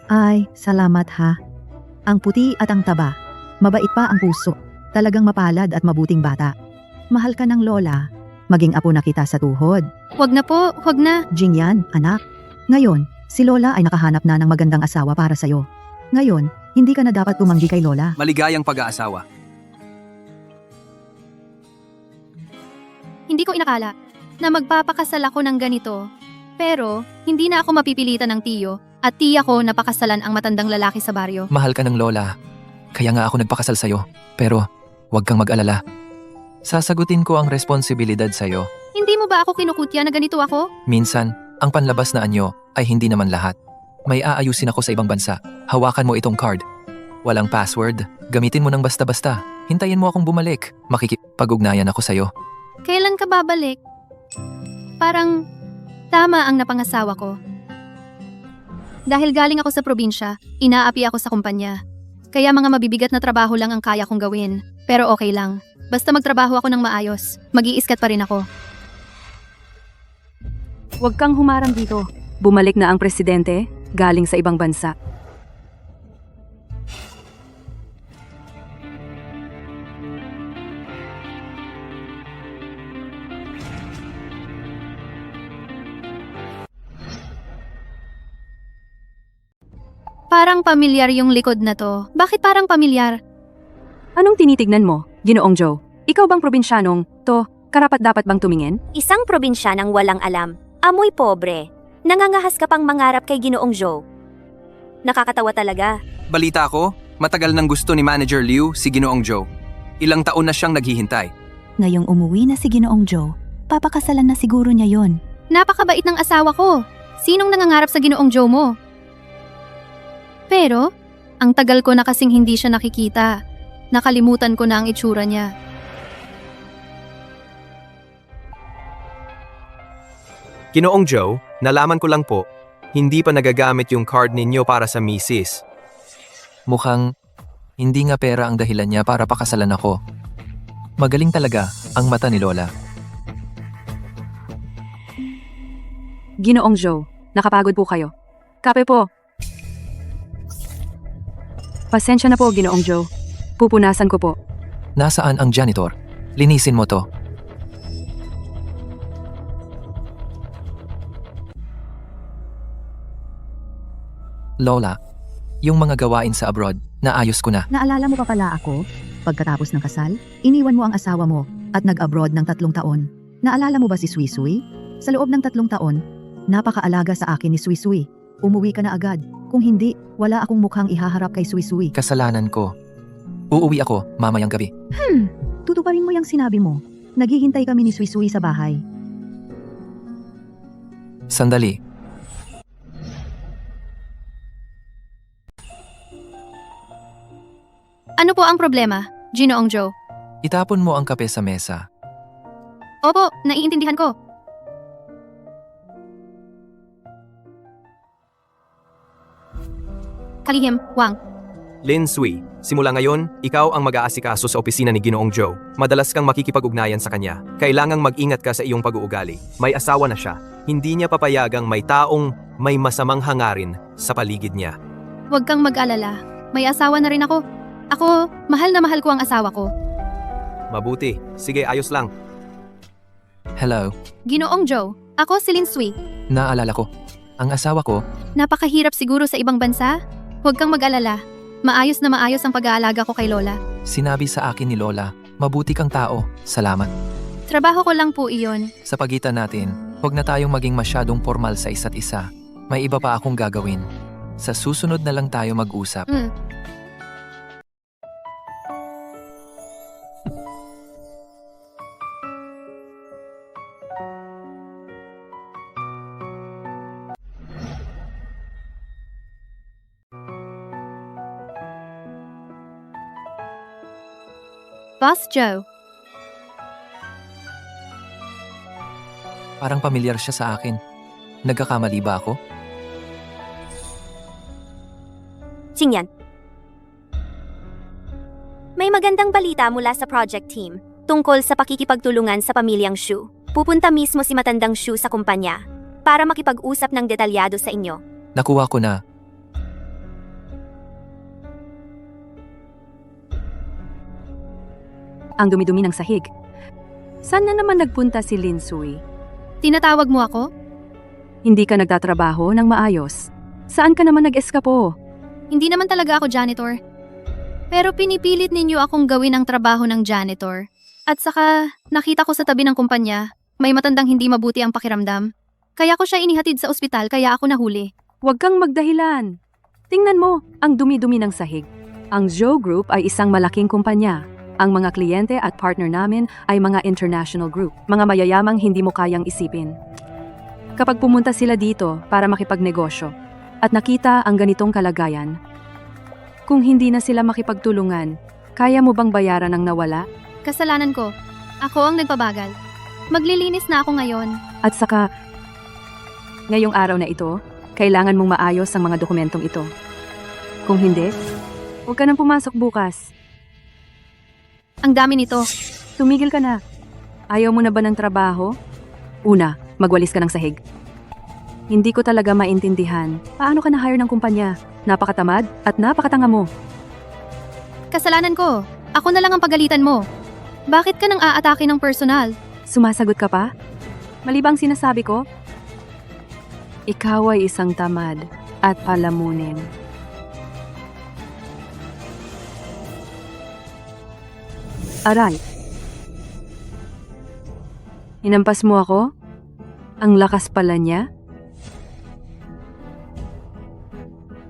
Ay, salamat ha. Ang puti at ang taba. Mabait pa ang puso. Talagang mapalad at mabuting bata. Mahal ka ng lola. Maging apo na kita sa tuhod. Wag na po, wag na. Jingyan, anak. Ngayon, si lola ay nakahanap na ng magandang asawa para sa'yo. Ngayon, hindi ka na dapat tumanggi kay lola. Maligayang pag-aasawa. Hindi ko inakala na magpapakasal ako ng ganito. Pero, hindi na ako mapipilitan ng tiyo at tiya ko napakasalan ang matandang lalaki sa baryo. Mahal ka ng lola. Kaya nga ako nagpakasal sa'yo. Pero, huwag kang mag-alala. Sasagutin ko ang responsibilidad sa'yo. Hindi mo ba ako kinukutya na ganito ako? Minsan, ang panlabas na anyo ay hindi naman lahat. May aayusin ako sa ibang bansa. Hawakan mo itong card. Walang password. Gamitin mo ng basta-basta. Hintayin mo akong bumalik. Makikipag-ugnayan ako sa'yo. Kailan ka babalik? Parang tama ang napangasawa ko. Dahil galing ako sa probinsya, inaapi ako sa kumpanya. Kaya mga mabibigat na trabaho lang ang kaya kong gawin. Pero okay lang. Basta magtrabaho ako ng maayos, mag-iiskat pa rin ako. Huwag kang humarang dito. Bumalik na ang presidente, galing sa ibang bansa. Parang pamilyar yung likod na to. Bakit parang pamilyar? Anong tinitignan mo, Ginoong Joe? Ikaw bang probinsyanong to, karapat-dapat bang tumingin? Isang probinsyanang walang alam, amoy pobre. Nangangahas ka pang mangarap kay Ginoong Joe. Nakakatawa talaga. Balita ko, matagal nang gusto ni Manager Liu si Ginoong Joe. Ilang taon na siyang naghihintay. Ngayong umuwi na si Ginoong Joe, papakasalan na siguro niya yon. Napakabait ng asawa ko. Sinong nangangarap sa Ginoong Joe mo? Pero, ang tagal ko na kasing hindi siya nakikita. Nakalimutan ko na ang itsura niya. Ginoong Joe, nalaman ko lang po, hindi pa nagagamit yung card ninyo para sa misis. Mukhang hindi nga pera ang dahilan niya para pakasalan ako. Magaling talaga ang mata ni Lola. Ginoong Joe, nakapagod po kayo. Kape po. Pasensya na po, Ginoong Joe. Pupunasan ko po. Nasaan ang janitor? Linisin mo to. Lola, yung mga gawain sa abroad, naayos ko na. Naalala mo pa pala ako? Pagkatapos ng kasal, iniwan mo ang asawa mo at nag-abroad ng 3 taon. Naalala mo ba si Sui Sui? Sa loob ng 3 taon, napakaalaga sa akin ni Sui Sui. Umuwi ka na agad. Kung hindi, wala akong mukhang ihaharap kay Sui Sui. Kasalanan ko. Uuwi ako mamayang gabi. Tutuparin mo yung sinabi mo. Naghihintay kami ni Sui Sui sa bahay. Sandali. Ano po ang problema, Ginoong Joe? Itapon mo ang kape sa mesa. Opo, naiintindihan ko. Kalihim, Wang. Lin Sui, simula ngayon, ikaw ang mag-aasikaso sa opisina ni Ginoong Joe. Madalas kang makikipag-ugnayan sa kanya. Kailangang mag-ingat ka sa iyong pag-uugali. May asawa na siya. Hindi niya papayagang may taong may masamang hangarin sa paligid niya. Huwag kang mag-alala. May asawa na rin ako. Ako, mahal na mahal ko ang asawa ko. Mabuti. Sige, ayos lang. Hello, Ginoong Joe, ako si Lin Sui. naalala ko. Ang asawa ko, Napakahirap siguro sa ibang bansa. Huwag kang mag-alala. Maayos na maayos ang pag-aalaga ko kay Lola. sinabi sa akin ni Lola, mabuti kang tao, salamat. Trabaho ko lang po iyon. Sa pagitan natin, huwag na tayong maging masyadong formal sa isa't isa. May iba pa akong gagawin. Sa susunod na lang tayo mag-usap. Boss Joe, Parang pamilyar siya sa akin. Nagkakamali ba ako? Jingyan. May magandang balita mula sa project team tungkol sa pakikipagtulungan sa pamilyang Shu. Pupunta mismo si matandang Shu sa kumpanya para makipag-usap ng detalyado sa inyo. Nakuha ko na. Ang dumi-dumi ng sahig. Saan na naman nagpunta si Lin Sui? Tinatawag mo ako? Hindi ka nagtatrabaho ng maayos. Saan ka naman nag-eskapo? Hindi naman talaga ako janitor. Pero pinipilit ninyo akong gawin ang trabaho ng janitor. At saka, nakita ko sa tabi ng kumpanya, may matandang hindi mabuti ang pakiramdam. Kaya ko siya inihatid sa ospital kaya ako nahuli. Huwag kang magdahilan. Tingnan mo, ang dumi-dumi ng sahig. Ang Zhou Group ay isang malaking kumpanya. Ang mga kliyente at partner namin ay mga international group, mga mayayamang hindi mo kayang isipin. Kapag pumunta sila dito para makipagnegosyo at nakita ang ganitong kalagayan, kung hindi na sila makipagtulungan, kaya mo bang bayaran ang nawala? Kasalanan ko. Ako ang nagpabagal. Maglilinis na ako ngayon. At saka, ngayong araw na ito, kailangan mong maayos ang mga dokumentong ito. Kung hindi, huwag ka nang pumasok bukas. Ang dami nito. Tumigil ka na. Ayaw mo na ba ng trabaho? Una, magwalis ka ng sahig. Hindi ko talaga maintindihan. Paano ka na-hire ng kumpanya? Napakatamad at napakatanga mo. Kasalanan ko. Ako na lang ang pagalitan mo. Bakit ka nang aatake ng personal? Sumasagot ka pa? Mali ba ang sinasabi ko? Ikaw ay isang tamad at palamunin. Aray. Hinampas mo ako? Ang lakas pala niya?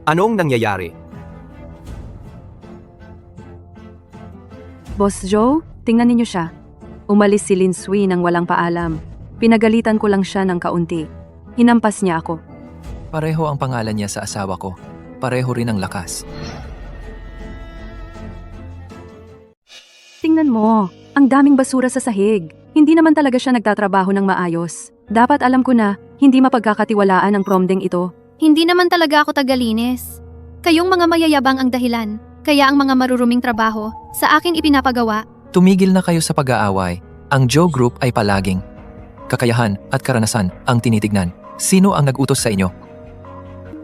Anong nangyayari? Boss Joe, tingnan ninyo siya. Umalis si Lin Sui nang walang paalam. Pinagalitan ko lang siya ng kaunti. Hinampas niya ako. Pareho ang pangalan niya sa asawa ko. Pareho rin ang lakas. Tingnan mo, ang daming basura sa sahig. Hindi naman talaga siya nagtatrabaho ng maayos. Dapat alam ko na, hindi mapagkakatiwalaan ang promdeng ito. Hindi naman talaga ako tagalinis. Kayong mga mayayabang ang dahilan. Kaya ang mga maruruming trabaho, sa akin ipinapagawa. Tumigil na kayo sa pag-aaway. Ang Zhou Group ay palaging kakayahan at karanasan ang tinitignan. Sino ang nag-utos sa inyo?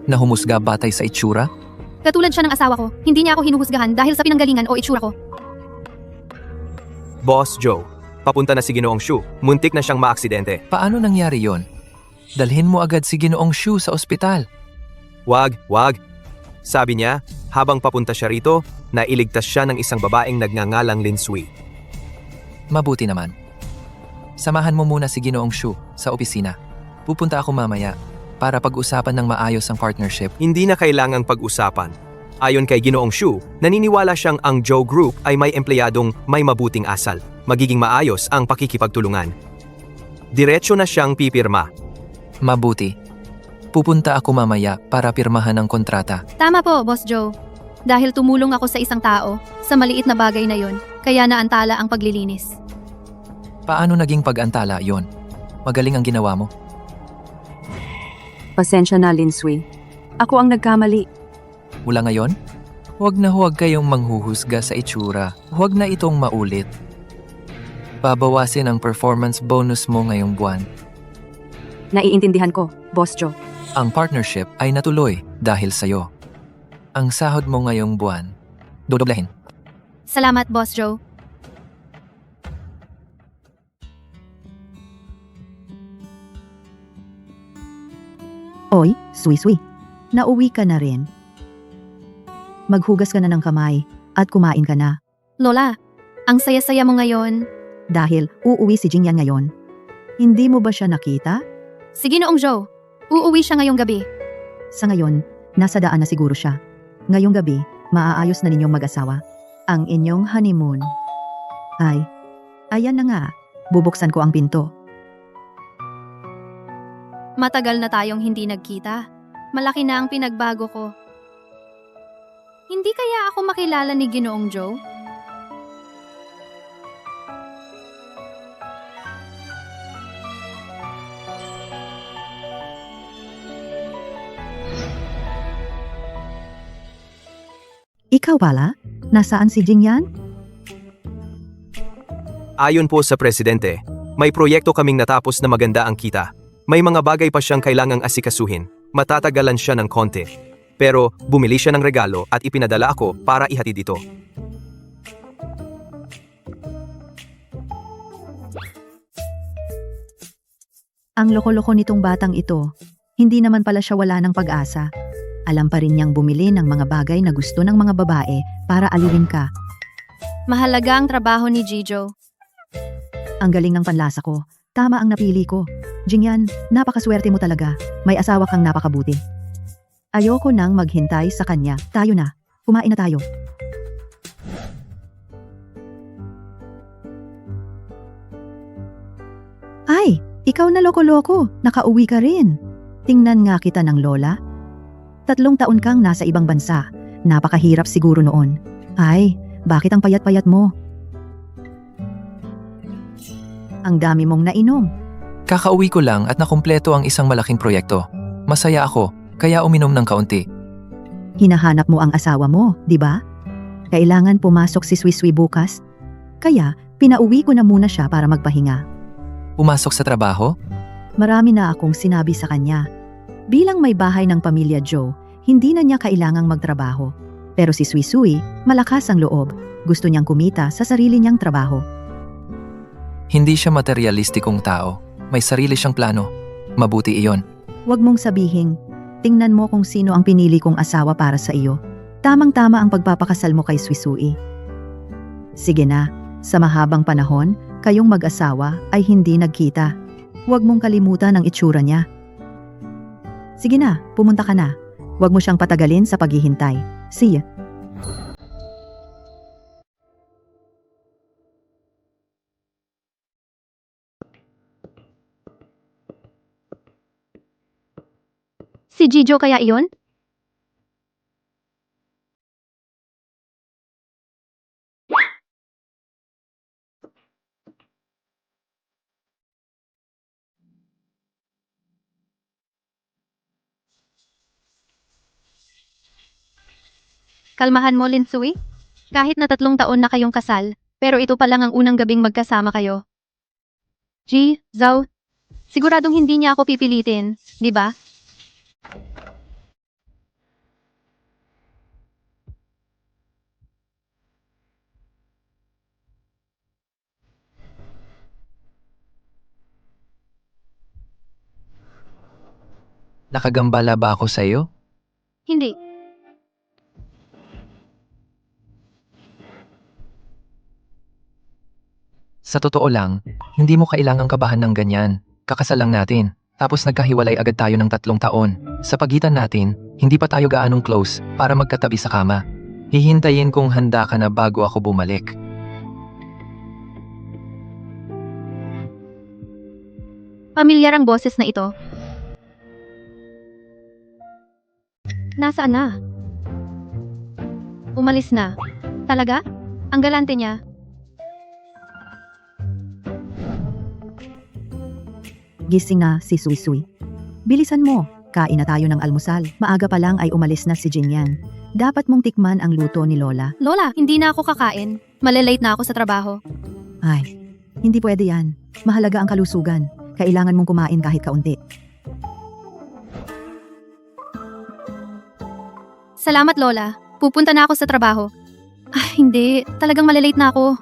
Nahumusga batay sa itsura? Katulad siya ng asawa ko, hindi niya ako hinuhusgahan dahil sa pinanggalingan o itsura ko. Boss Joe, papunta na si Ginoong Shu. Muntik na siyang maaksidente. Paano nangyari yon? Dalhin mo agad si Ginoong Shu sa ospital. Wag. Sabi niya, habang papunta siya rito, nailigtas siya ng isang babaeng nagngangalang Lin Sui. Mabuti naman. Samahan mo muna si Ginoong Shu sa opisina. Pupunta ako mamaya para pag-usapan ng maayos ang partnership. Hindi na kailangang pag-usapan. Ayon kay Ginoong Shu, naniniwala siyang ang Zhou Group ay may empleyadong may mabuting asal. Magiging maayos ang pakikipagtulungan. Diretso na siyang pipirma. Mabuti. Pupunta ako mamaya para pirmahan ang kontrata. Tama po, Boss Joe. Dahil tumulong ako sa isang tao, sa maliit na bagay na yon, kaya naantala ang paglilinis. Paano naging pag-antala yon? Magaling ang ginawa mo. Pasensya na, Lin Sui. Ako ang nagkamali. Mula ngayon, huwag kayong manghuhusga sa itsura. Huwag na itong maulit. Babawasin ang performance bonus mo ngayong buwan. Naiintindihan ko, Boss Joe. Ang partnership ay natuloy dahil sa'yo. Ang sahod mo ngayong buwan, dodoblehin. Salamat, Boss Joe. Oy, Sui-Sui. Nauwi ka na rin. Maghugas ka na ng kamay at kumain ka na Lola, ang saya-saya mo ngayon. dahil uuwi si Jingyan ngayon. Hindi mo ba siya nakita? Si Ginoong Joe, uuwi siya ngayong gabi. Sa ngayon, nasa daan na siguro siya. Ngayong gabi, maaayos na ninyong mag-asawa ang inyong honeymoon. Ay, ayan na nga. Bubuksan ko ang pinto. Matagal na tayong hindi nagkita. Malaki na ang pinagbago ko. Hindi kaya ako makilala ni Ginoong Joe? Ikaw pala? Nasaan si Jingyan? Ayon po sa presidente, may proyekto kaming natapos na maganda ang kita. May mga bagay pa siyang kailangang asikasuhin. Matatagalan siya ng konti. Pero bumili siya ng regalo at ipinadala ako para ihatid ito. Ang loko-loko nitong batang ito. Hindi naman pala siya wala ng pag-asa. Alam pa rin niyang bumili ng mga bagay na gusto ng mga babae para aliwin ka. Mahalaga ang trabaho ni Jijo. Ang galing ng panlasa ko. Tama ang napili ko. Jingyan, napakaswerte mo talaga. May asawa kang napakabuti. Ayoko nang maghintay sa kanya. Tayo na. Kumain na tayo. Ay, ikaw na loko-loko. Nakauwi ka rin. Tingnan nga kita ng lola. 3 taon kang nasa ibang bansa. Napakahirap siguro noon. Ay, bakit ang payat-payat mo? Ang dami mong nainom. Kakauwi ko lang at nakumpleto ang isang malaking proyekto. Masaya ako, kaya uminom ng kaunti. Hinahanap mo ang asawa mo, di ba? Kailangan pumasok si Swiswi bukas. Kaya, pinauwi ko na muna siya para magpahinga. Pumasok sa trabaho? Marami na akong sinabi sa kanya. Bilang may bahay ng pamilya Joe, hindi na niya kailangang magtrabaho. Pero si Swisui, malakas ang loob. Gusto niyang kumita sa sarili niyang trabaho. Hindi siya materialistikong tao. May sarili siyang plano. Mabuti iyon. Huwag mong sabihin, tingnan mo kung sino ang pinili kong asawa para sa iyo. Tamang-tama ang pagpapakasal mo kay Swisui. Sige na, sa mahabang panahon, kayong mag-asawa ay hindi nagkita. Huwag mong kalimutan ang itsura niya. Sige na, pumunta ka na. Huwag mo siyang patagalin sa paghihintay. See ya. Si Jijo kaya iyon? Kalmahan mo, Linsui. Kahit na 3 taon na kayong kasal, pero ito pa lang ang unang gabing magkasama kayo. Zhao, siguradong hindi niya ako pipilitin, di ba? Nakagambala ba ako sa iyo? Hindi. Sa totoo lang, hindi mo kailangang kabahan ng ganyan. Kakasal lang natin. Tapos nagkahiwalay agad tayo ng 3 taon. Sa pagitan natin, hindi pa tayo gaanong close para magkatabi sa kama. Hihintayin kung handa ka na bago ako bumalik. Pamilyar ang boses na ito. Nasaan na? Umalis na. Talaga? Ang galante niya. Gising na si Swisui. Bilisan mo, kain na tayo ng almusal. Maaga pa lang ay umalis na si Jinyan. Dapat mong tikman ang luto ni Lola. Lola, hindi na ako kakain. Malilate na ako sa trabaho. Ay, hindi pwede yan. Mahalaga ang kalusugan. Kailangan mong kumain kahit kaunti. Salamat, Lola. Pupunta na ako sa trabaho. Ah, hindi. Talagang malilate na ako.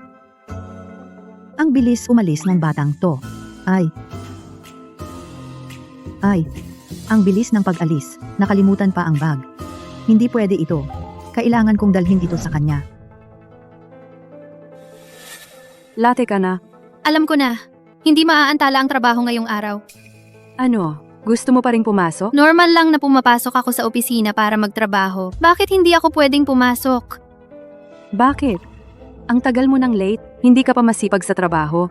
Ang bilis umalis ng batang to. Ay, ang bilis ng pag-alis. Nakalimutan pa ang bag. Hindi pwede ito. Kailangan kong dalhin ito sa kanya. Late ka na. Alam ko na. Hindi maaantala ang trabaho ngayong araw. Ano, gusto mo pa ring pumasok? Normal lang na pumapasok ako sa opisina para magtrabaho. Bakit hindi ako pwedeng pumasok? Bakit? Ang tagal mo ng late, hindi ka pa masipag sa trabaho.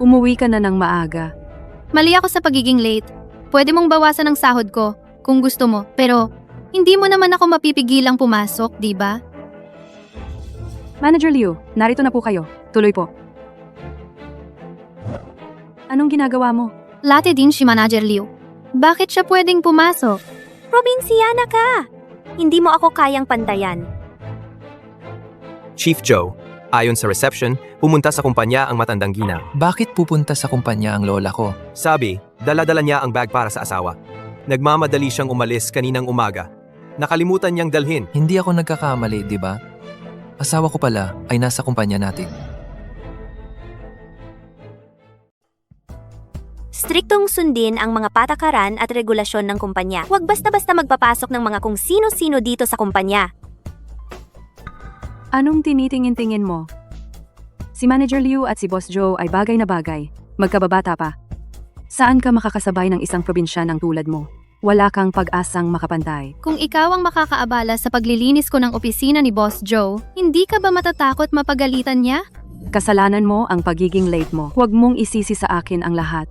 Umuwi ka na ng maaga. Mali ako sa pagiging late. Pwede mong bawasan ang sahod ko kung gusto mo, pero hindi mo naman ako mapipigilang pumasok, di ba? Manager Liu, narito na po kayo. Tuloy po. Anong ginagawa mo? Late din si Manager Liu. Bakit siya pwedeng pumasok? Probinsyana ka! Hindi mo ako kayang pantayan. Chief Joe, ayon sa reception, pumunta sa kumpanya ang matandang ginang. Bakit pupunta sa kumpanya ang lola ko? Sabi, Dala-dala niya ang bag para sa asawa. Nagmamadali siyang umalis kaninang umaga. Nakalimutan niyang dalhin. Hindi ako nagkakamali, di ba? Asawa ko pala ay nasa kumpanya natin. Striktong sundin ang mga patakaran at regulasyon ng kumpanya. Huwag basta-basta magpapasok ng mga kung sino-sino dito sa kumpanya. Anong tinitingin-tingin mo? Si Manager Liu at si Boss Joe ay bagay na bagay. Magkababata pa. Saan ka makakasabay ng isang probinsyanang tulad mo? Wala kang pag-asang makapantay. Kung ikaw ang makakaabala sa paglilinis ko ng opisina ni Boss Joe, hindi ka ba matatakot mapagalitan niya? Kasalanan mo ang pagiging late mo. Huwag mong isisi sa akin ang lahat.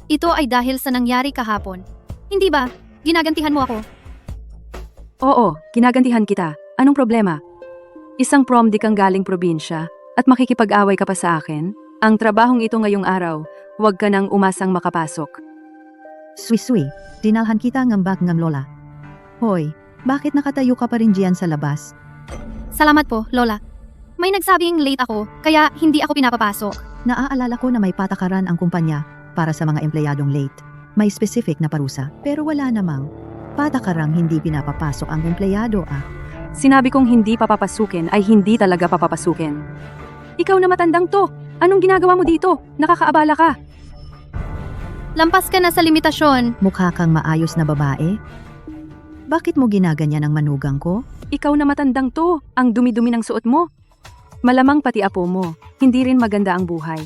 Ito ay dahil sa nangyari kahapon. Hindi ba? Ginagantihan mo ako. Oo, ginagantihan kita. Anong problema? Isang prom di kang galing probinsya at makikipag-away ka pa sa akin? Ang trabahong ito ngayong araw, huwag ka nang umasang makapasok. Sui, dinalhan kita ng bag ng lola. Hoy, bakit nakatayo ka pa rin diyan sa labas? Salamat po, Lola. May nagsabing late ako, kaya hindi ako pinapapasok. Naaalala ko na may patakaran ang kumpanya para sa mga empleyadong late. May specific na parusa, pero wala namang patakarang hindi pinapapasok ang empleyado Sinabi kong hindi papapasukin ay hindi talaga papapasukin. Ikaw na matandang to! Anong ginagawa mo dito? Nakakaabala ka! Lampas ka na sa limitasyon. Mukha kang maayos na babae. Bakit mo ginaganyan ang manugang ko? Ikaw na matandang to! Ang dumi-dumi ng suot mo! Malamang pati apo mo, hindi rin maganda ang buhay.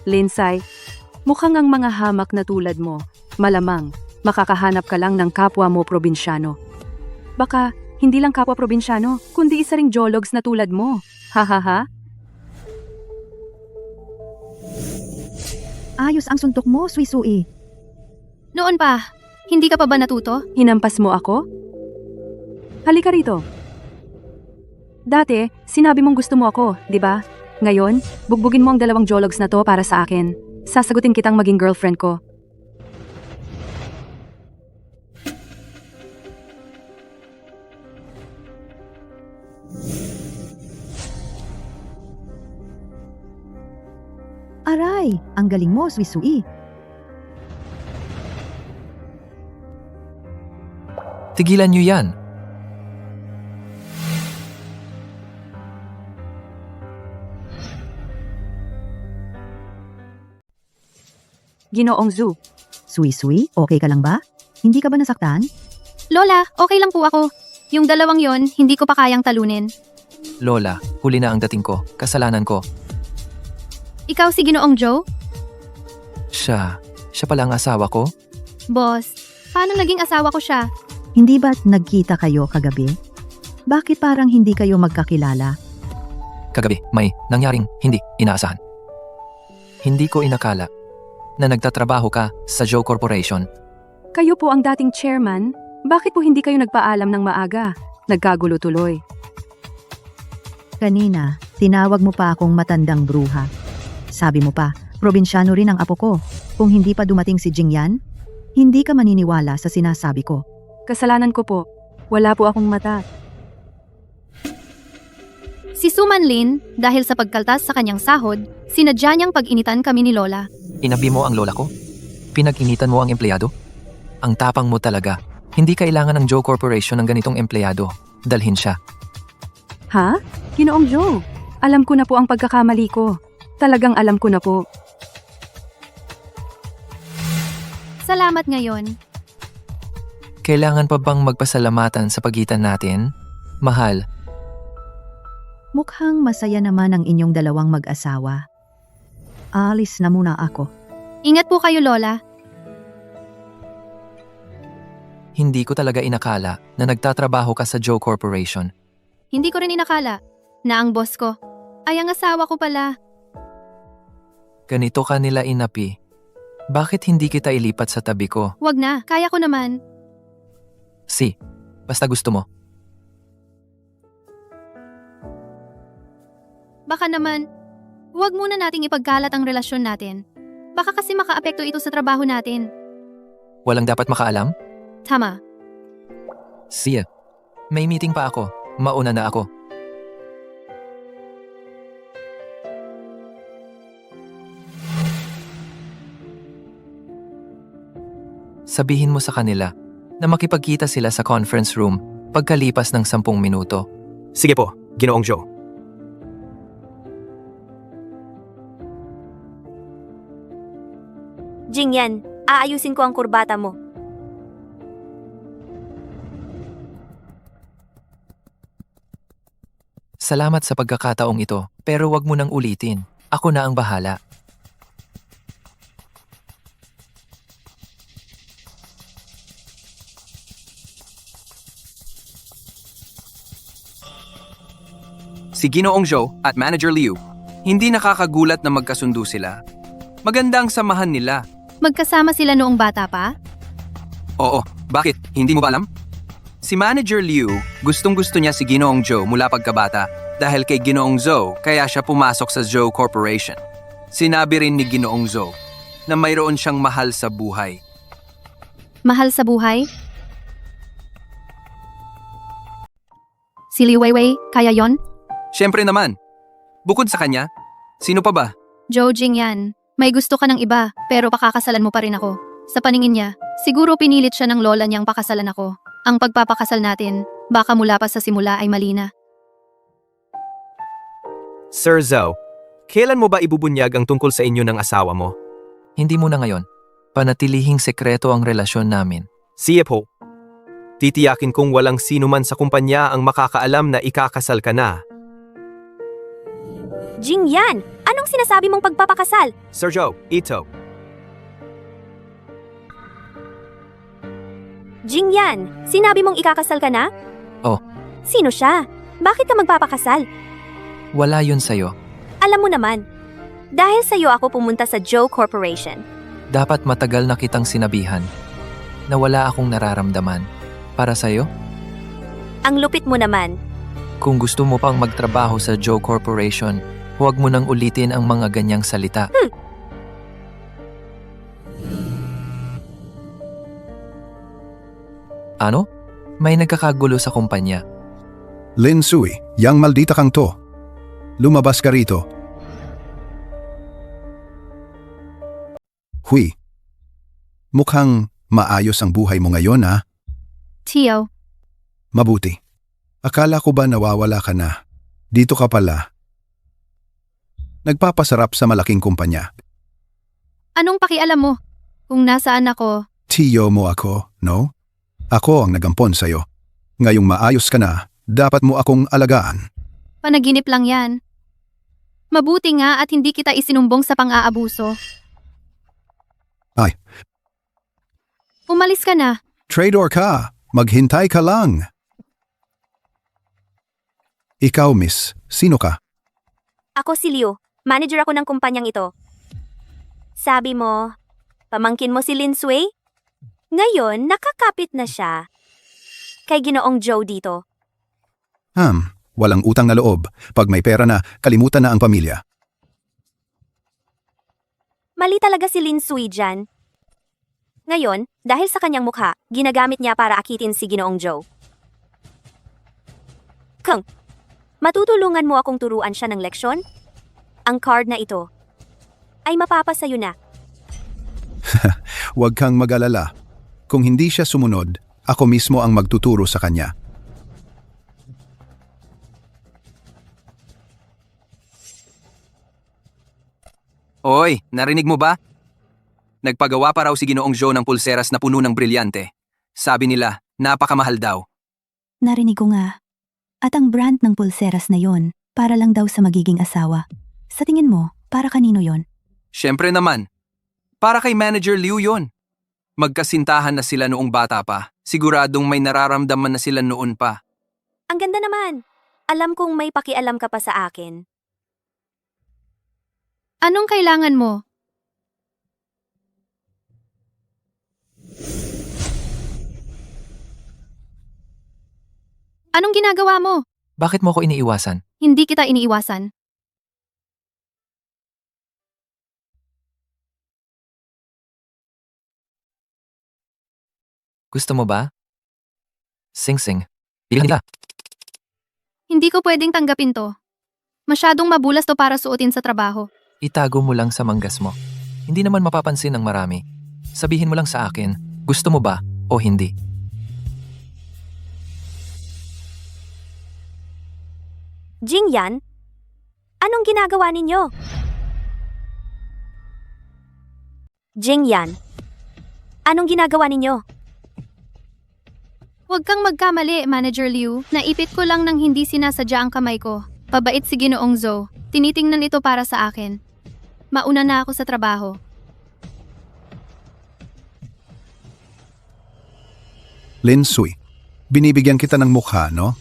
Linsay, mukhang ang mga hamak na tulad mo, malamang makakahanap ka lang ng kapwa mo probinsyano. Baka hindi lang kapwa probinsyano, kundi isa ring jologs na tulad mo. Hahaha. Ayos ang suntok mo, Sui. Noon pa, hindi ka pa ba natuto? Hinampas mo ako? Halika rito. Dati, sinabi mong gusto mo ako, di ba? Ngayon, bugbugin mo ang 2 jologs na to para sa akin. Sasagutin kitang maging girlfriend ko. Aray, ang galing mo, Sui. Tigilan niyo yan. Ginoong Zhu, Sui, okay ka lang ba? Hindi ka ba nasaktan? Lola, okay lang po ako. Yung 2 yon, hindi ko pa kayang talunin. Lola, huli na ang dating ko. Kasalanan ko. Ikaw si Ginoong Joe? Siya pala ang asawa ko? Boss, paano naging asawa ko siya? Hindi ba't nagkita kayo kagabi? Bakit parang hindi kayo magkakilala? Kagabi, may nangyaring hindi inaasahan. Hindi ko inakala na nagtatrabaho ka sa Joe Corporation. kayo po ang dating chairman. Bakit po hindi kayo nagpaalam ng maaga? Nagkagulo tuloy. Kanina, tinawag mo pa akong matandang bruha. Sabi mo pa, probinsyano rin ang apo ko. Kung hindi pa dumating si Jingyan, hindi ka maniniwala sa sinasabi ko. Kasalanan ko po. Wala po akong mata. Si Suman Lin, dahil sa pagkaltas sa kanyang sahod, sinadya niyang pag-initan kami ni Lola. Inabi mo ang lola ko? Pinag-initan mo ang empleyado? Ang tapang mo talaga. Hindi kailangan ng Joe Corporation ng ganitong empleyado. Dalhin siya. Ha? Ginoong Joe, alam ko na po ang pagkakamali ko. Talagang alam ko na po. Salamat ngayon. Kailangan pa bang magpasalamatan sa pagitan natin? Mahal, Mukhang masaya naman ang inyong dalawang mag-asawa. Alis na muna ako. Ingat po kayo, Lola. hindi ko talaga inakala na nagtatrabaho ka sa Joe Corporation. Hindi ko rin inakala na ang boss ko ay ang asawa ko pala. Ganito ka nila inapi. Bakit hindi kita ilipat sa tabi ko? Wag na, kaya ko naman. Si, basta gusto mo. Baka naman, wag muna nating ipagkalat ang relasyon natin. Baka kasi makaapekto ito sa trabaho natin. Walang dapat makaalam? Tama. Siya. May meeting pa ako. Mauna na ako. Sabihin mo sa kanila na makipagkita sila sa conference room pagkalipas ng 10 minuto. Sige po, Ginoong Joe. Jingyan, aayusin ko ang kurbata mo. Salamat sa pagkakataong ito, pero wag mo nang ulitin. Ako na ang bahala. Si Ginoong Joe at Manager Liu, hindi nakakagulat na magkasundo sila. Maganda ang samahan nila. Magkasama sila noong bata pa? Oo, bakit? Hindi mo ba alam? Si Manager Liu, gustong-gusto niya si Ginoong Joe mula pagkabata dahil kay Ginoong Joe kaya siya pumasok sa Joe Corporation. Sinabi rin ni Ginoong Joe na mayroon siyang mahal sa buhay. Mahal sa buhay? Si Liu Weiwei, kaya yon? Siyempre naman. Bukod sa kanya, sino pa ba? Joe Jingyan, may gusto ka ng iba pero pakakasalan mo pa rin ako. Sa paningin niya, siguro pinilit siya ng lola niyang pakasalan ako. Ang pagpapakasal natin, baka mula pa sa simula ay mali na. Sir Zhao, kailan mo ba ibubunyag ang tungkol sa inyo ng asawa mo? Hindi mo na ngayon. Panatilihing sekreto ang relasyon namin. Siye po. Titiyakin kong walang sino man sa kumpanya ang makakaalam na ikakasal ka na. Jingyan, anong sinasabi mong pagpapakasal? Sir Joe, ito. Jingyan, sinabi mong ikakasal ka na? Oh. Sino siya? Bakit ka magpapakasal? Wala yun sa'yo. Alam mo naman, dahil sa'yo ako pumunta sa Joe Corporation. Dapat matagal na kitang sinabihan na wala akong nararamdaman. Para sa'yo, Ang lupit mo naman. kung gusto mo pang magtrabaho sa Joe Corporation, huwag mo nang ulitin ang mga ganyang salita. Ano? May nagkakagulo sa kumpanya. Lin Sui, yang maldita kang to. Lumabas ka rito. Hui. Mukhang maayos ang buhay mo ngayon, ha? Tio, Mabuti. Akala ko ba nawawala ka na? Dito ka pala. Nagpapasarap sa malaking kumpanya. anong pakialam mo? Kung nasaan ako, Tiyo mo ako, no? Ako ang nagampon sa'yo. Ngayong maayos ka na, dapat mo akong alagaan. panaginip lang yan. Mabuti nga at hindi kita isinumbong sa pang-aabuso. Ay. Umalis ka na. Traitor ka! Maghintay ka lang! Ikaw, miss, sino ka? Ako si Liu, manager ako ng kumpanyang ito. Sabi mo, pamangkin mo si Lin Sui? Ngayon, nakakapit na siya. Kay Ginoong Joe dito. Walang utang na loob. Pag may pera na, kalimutan na ang pamilya. Mali talaga si Lin Sui dyan. Ngayon, dahil sa kanyang mukha, ginagamit niya para akitin si Ginoong Joe. Kung, matutulungan mo akong turuan siya ng leksyon? Ang card na ito ay mapapasayo na. Huwag kang mag-alala. Kung hindi siya sumunod, ako mismo ang magtuturo sa kanya. Oy, narinig mo ba? Nagpagawa pa raw si Ginoong Joe ng pulseras na puno ng brilyante. Sabi nila, napakamahal daw. Narinig ko nga. At ang brand ng pulseras na yon, para lang daw sa magiging asawa. Sa tingin mo, para kanino yon? Siyempre naman. Para kay Manager Liu yon. Magkasintahan na sila noong bata pa. Siguradong may nararamdaman na sila noon pa. Ang ganda naman. Alam kong may pakialam ka pa sa akin. Anong kailangan mo? Anong ginagawa mo? Bakit mo ko iniiwasan? Hindi kita iniiwasan. Gusto mo ba? Sing-sing. Bilang nila. Hindi ko pwedeng tanggapin to. Masyadong mabulas to para suotin sa trabaho. Itago mo lang sa manggas mo. Hindi naman mapapansin ng marami. Sabihin mo lang sa akin, Gusto mo ba o hindi? Jingyan, anong ginagawa ninyo? Jingyan, anong ginagawa ninyo? Huwag kang magkamali, Manager Liu. Naipit ko lang ng hindi sinasadya ang kamay ko. Pabait si Ginoong Zhou. Tinitingnan ito para sa akin. Mauna na ako sa trabaho. Lin Sui, binibigyan kita ng mukha, no?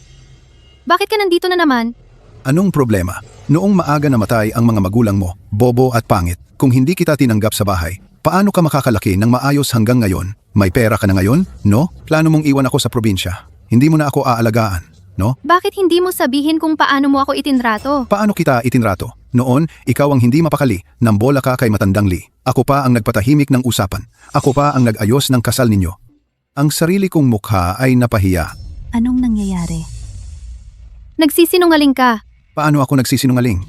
Bakit ka nandito na naman? Anong problema? Noong maaga namatay ang mga magulang mo, bobo at pangit, kung hindi kita tinanggap sa bahay, paano ka makakalaki ng maayos hanggang ngayon? May pera ka na ngayon? No? Plano mong iwan ako sa probinsya. Hindi mo na ako aalagaan, no? Bakit hindi mo sabihin kung paano mo ako itinrato? Paano kita itinrato? Noon, ikaw ang hindi mapakali, nambola ka kay Matandang Lee. Ako pa ang nagpatahimik ng usapan. Ako pa ang nag-ayos ng kasal ninyo. Ang sarili kong mukha ay napahiya. Anong nangyayari? Nagsisinungaling ka. Paano ako nagsisinungaling?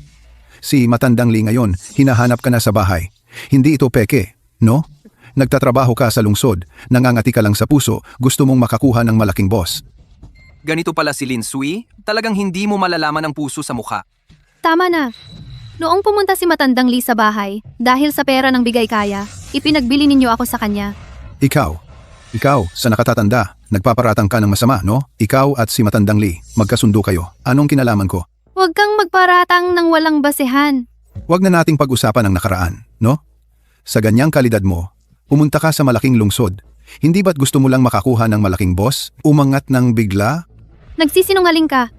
Si Matandang Lee ngayon, hinahanap ka na sa bahay. Hindi ito peke, no? Nagtatrabaho ka sa lungsod, nangangati ka lang sa puso, gusto mong makakuha ng malaking boss. Ganito pala si Lin Sui, talagang hindi mo malalaman ang puso sa mukha. Tama na. Noong pumunta si Matandang Lee sa bahay, dahil sa pera ng bigay kaya, ipinagbili ninyo ako sa kanya. Ikaw, sa nakatatanda, nagpaparatang ka ng masama, no? Ikaw at si Matandang Lee, magkasundo kayo. Anong kinalaman ko? Huwag kang magparatang ng walang basehan. Huwag na nating pag-usapan ang nakaraan, no? Sa ganyang kalidad mo, pumunta ka sa malaking lungsod. Hindi ba't gusto mo lang makakuha ng malaking boss? Umangat ng bigla? Nagsisinungaling ka.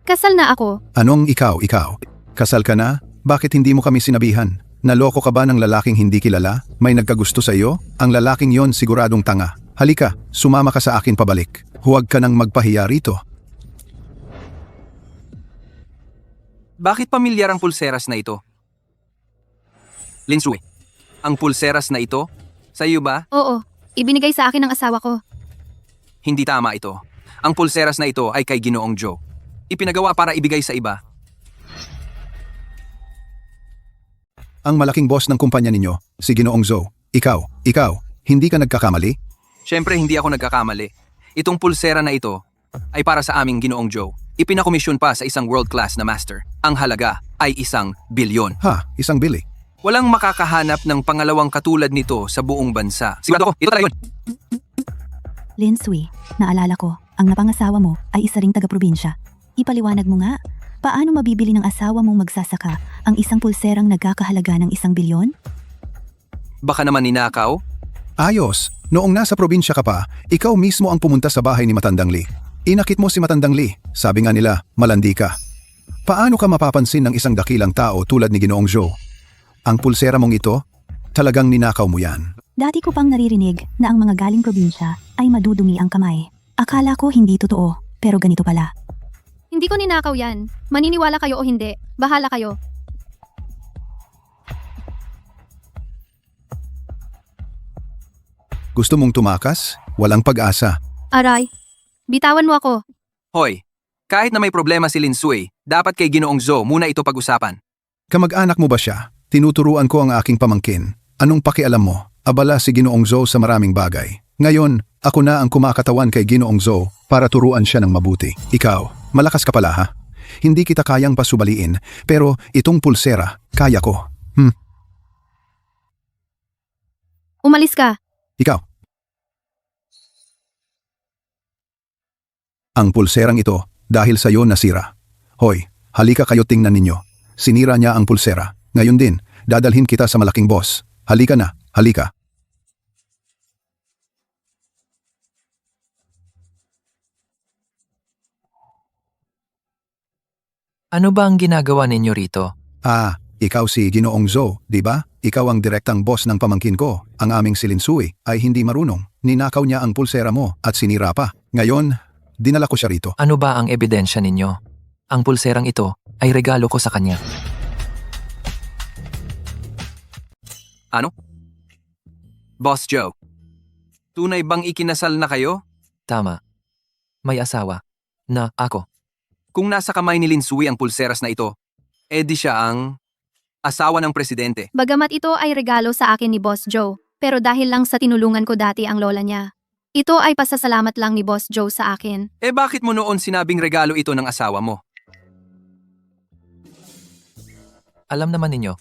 Kasal na ako. Anong ikaw? Kasal ka na? Bakit hindi mo kami sinabihan? Naloko ka ba ng lalaking hindi kilala? May nagkagusto sa iyo? Ang lalaking yon siguradong tanga. Halika, sumama ka sa akin pabalik. Huwag ka nang magpahiya rito. Bakit pamilyar ang pulseras na ito? Lin Sui, ang pulseras na ito, sa iyo ba? Oo, ibinigay sa akin ng asawa ko. Hindi tama ito. Ang pulseras na ito ay kay Ginoong Zhou. Ipinagawa para ibigay sa iba. Ang malaking boss ng kumpanya ninyo, si Ginoong Zhou. Ikaw, hindi ka nagkakamali? Siyempre hindi ako nagkakamali. Itong pulsera na ito ay para sa aming Ginoong Zhou. Ipinakomisyon pa sa isang world-class na master. Ang halaga ay 1 bilyon. Ha, isang bili. Walang makakahanap ng pangalawang katulad nito sa buong bansa. Sigurado ko, ito talaga yun. Lin Sui, naalala ko, ang napangasawa mo ay isa ring taga-probinsya. Ipaliwanag mo nga, paano mabibili ng asawa mong magsasaka ang isang pulserang nagkakahalaga ng 1 bilyon? Baka naman ninakaw? Ayos, noong nasa probinsya ka pa, ikaw mismo ang pumunta sa bahay ni Matandang Lee. Inakit mo si Matandang Lee, sabi nga nila, malandi ka. Paano ka mapapansin ng isang dakilang tao tulad ni Ginoong Zhou? Ang pulsera mong ito, talagang ninakaw mo yan. Dati ko pang naririnig na ang mga galing probinsya ay madudumi ang kamay. Akala ko hindi totoo, pero ganito pala. Hindi ko ninakaw yan. Maniniwala kayo o hindi, bahala kayo. Gusto mong tumakas? Walang pag-asa. Aray, bitawan mo ako. Hoy, kahit na may problema si Lin Sui, dapat kay Ginoong Zhou muna ito pag-usapan. Kamag-anak mo ba siya? Tinuturuan ko ang aking pamangkin. Anong pakialam mo? Abala si Ginoong Zhou sa maraming bagay. Ngayon, ako na ang kumakatawan kay Ginoong Zhou para turuan siya ng mabuti. Ikaw, malakas ka pala ha? Hindi kita kayang pasubaliin, pero itong pulsera, kaya ko. Umalis ka. Ikaw. Ang pulserang ito, dahil sa iyo nasira. Hoy, halika kayo tingnan ninyo. Sinira niya ang pulsera. Ngayon din, dadalhin kita sa malaking boss. Halika na, halika. Ano ba ang ginagawa ninyo rito? Ah, ikaw si Ginoong Zhou, di ba? Ikaw ang direktang boss ng pamangkin ko. Ang aming si Lin Sui ay hindi marunong. Ninakaw niya ang pulsera mo at sinira pa. Ngayon, dinala ko siya rito. Ano ba ang ebidensya ninyo? Ang pulserang ito ay regalo ko sa kanya. Ano? Boss Joe, tunay bang ikinasal na kayo? Tama. May asawa. Na ako. Kung nasa kamay ni Lin Sui ang pulseras na ito, edi siya ang asawa ng presidente. Bagamat ito ay regalo sa akin ni Boss Joe, pero dahil lang sa tinulungan ko dati ang lola niya. Ito ay pasasalamat lang ni Boss Joe sa akin. Eh bakit mo noon sinabing regalo ito ng asawa mo? Alam naman ninyo,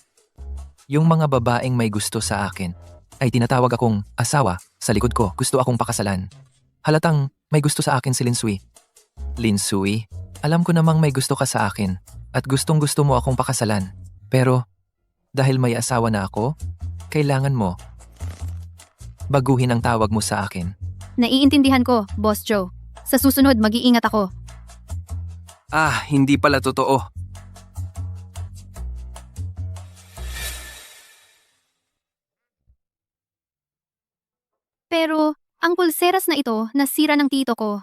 yung mga babaeng may gusto sa akin ay tinatawag akong asawa sa likod ko. Gusto akong pakasalan. Halatang may gusto sa akin si Linsui. Linsui, alam ko namang may gusto ka sa akin at gustong gusto mo akong pakasalan. Pero dahil may asawa na ako, kailangan mo baguhin ang tawag mo sa akin. Naiintindihan ko, Boss Joe. Sa susunod, mag-iingat ako. Ah, hindi pala totoo. Pero, ang pulseras na ito, nasira ng tito ko.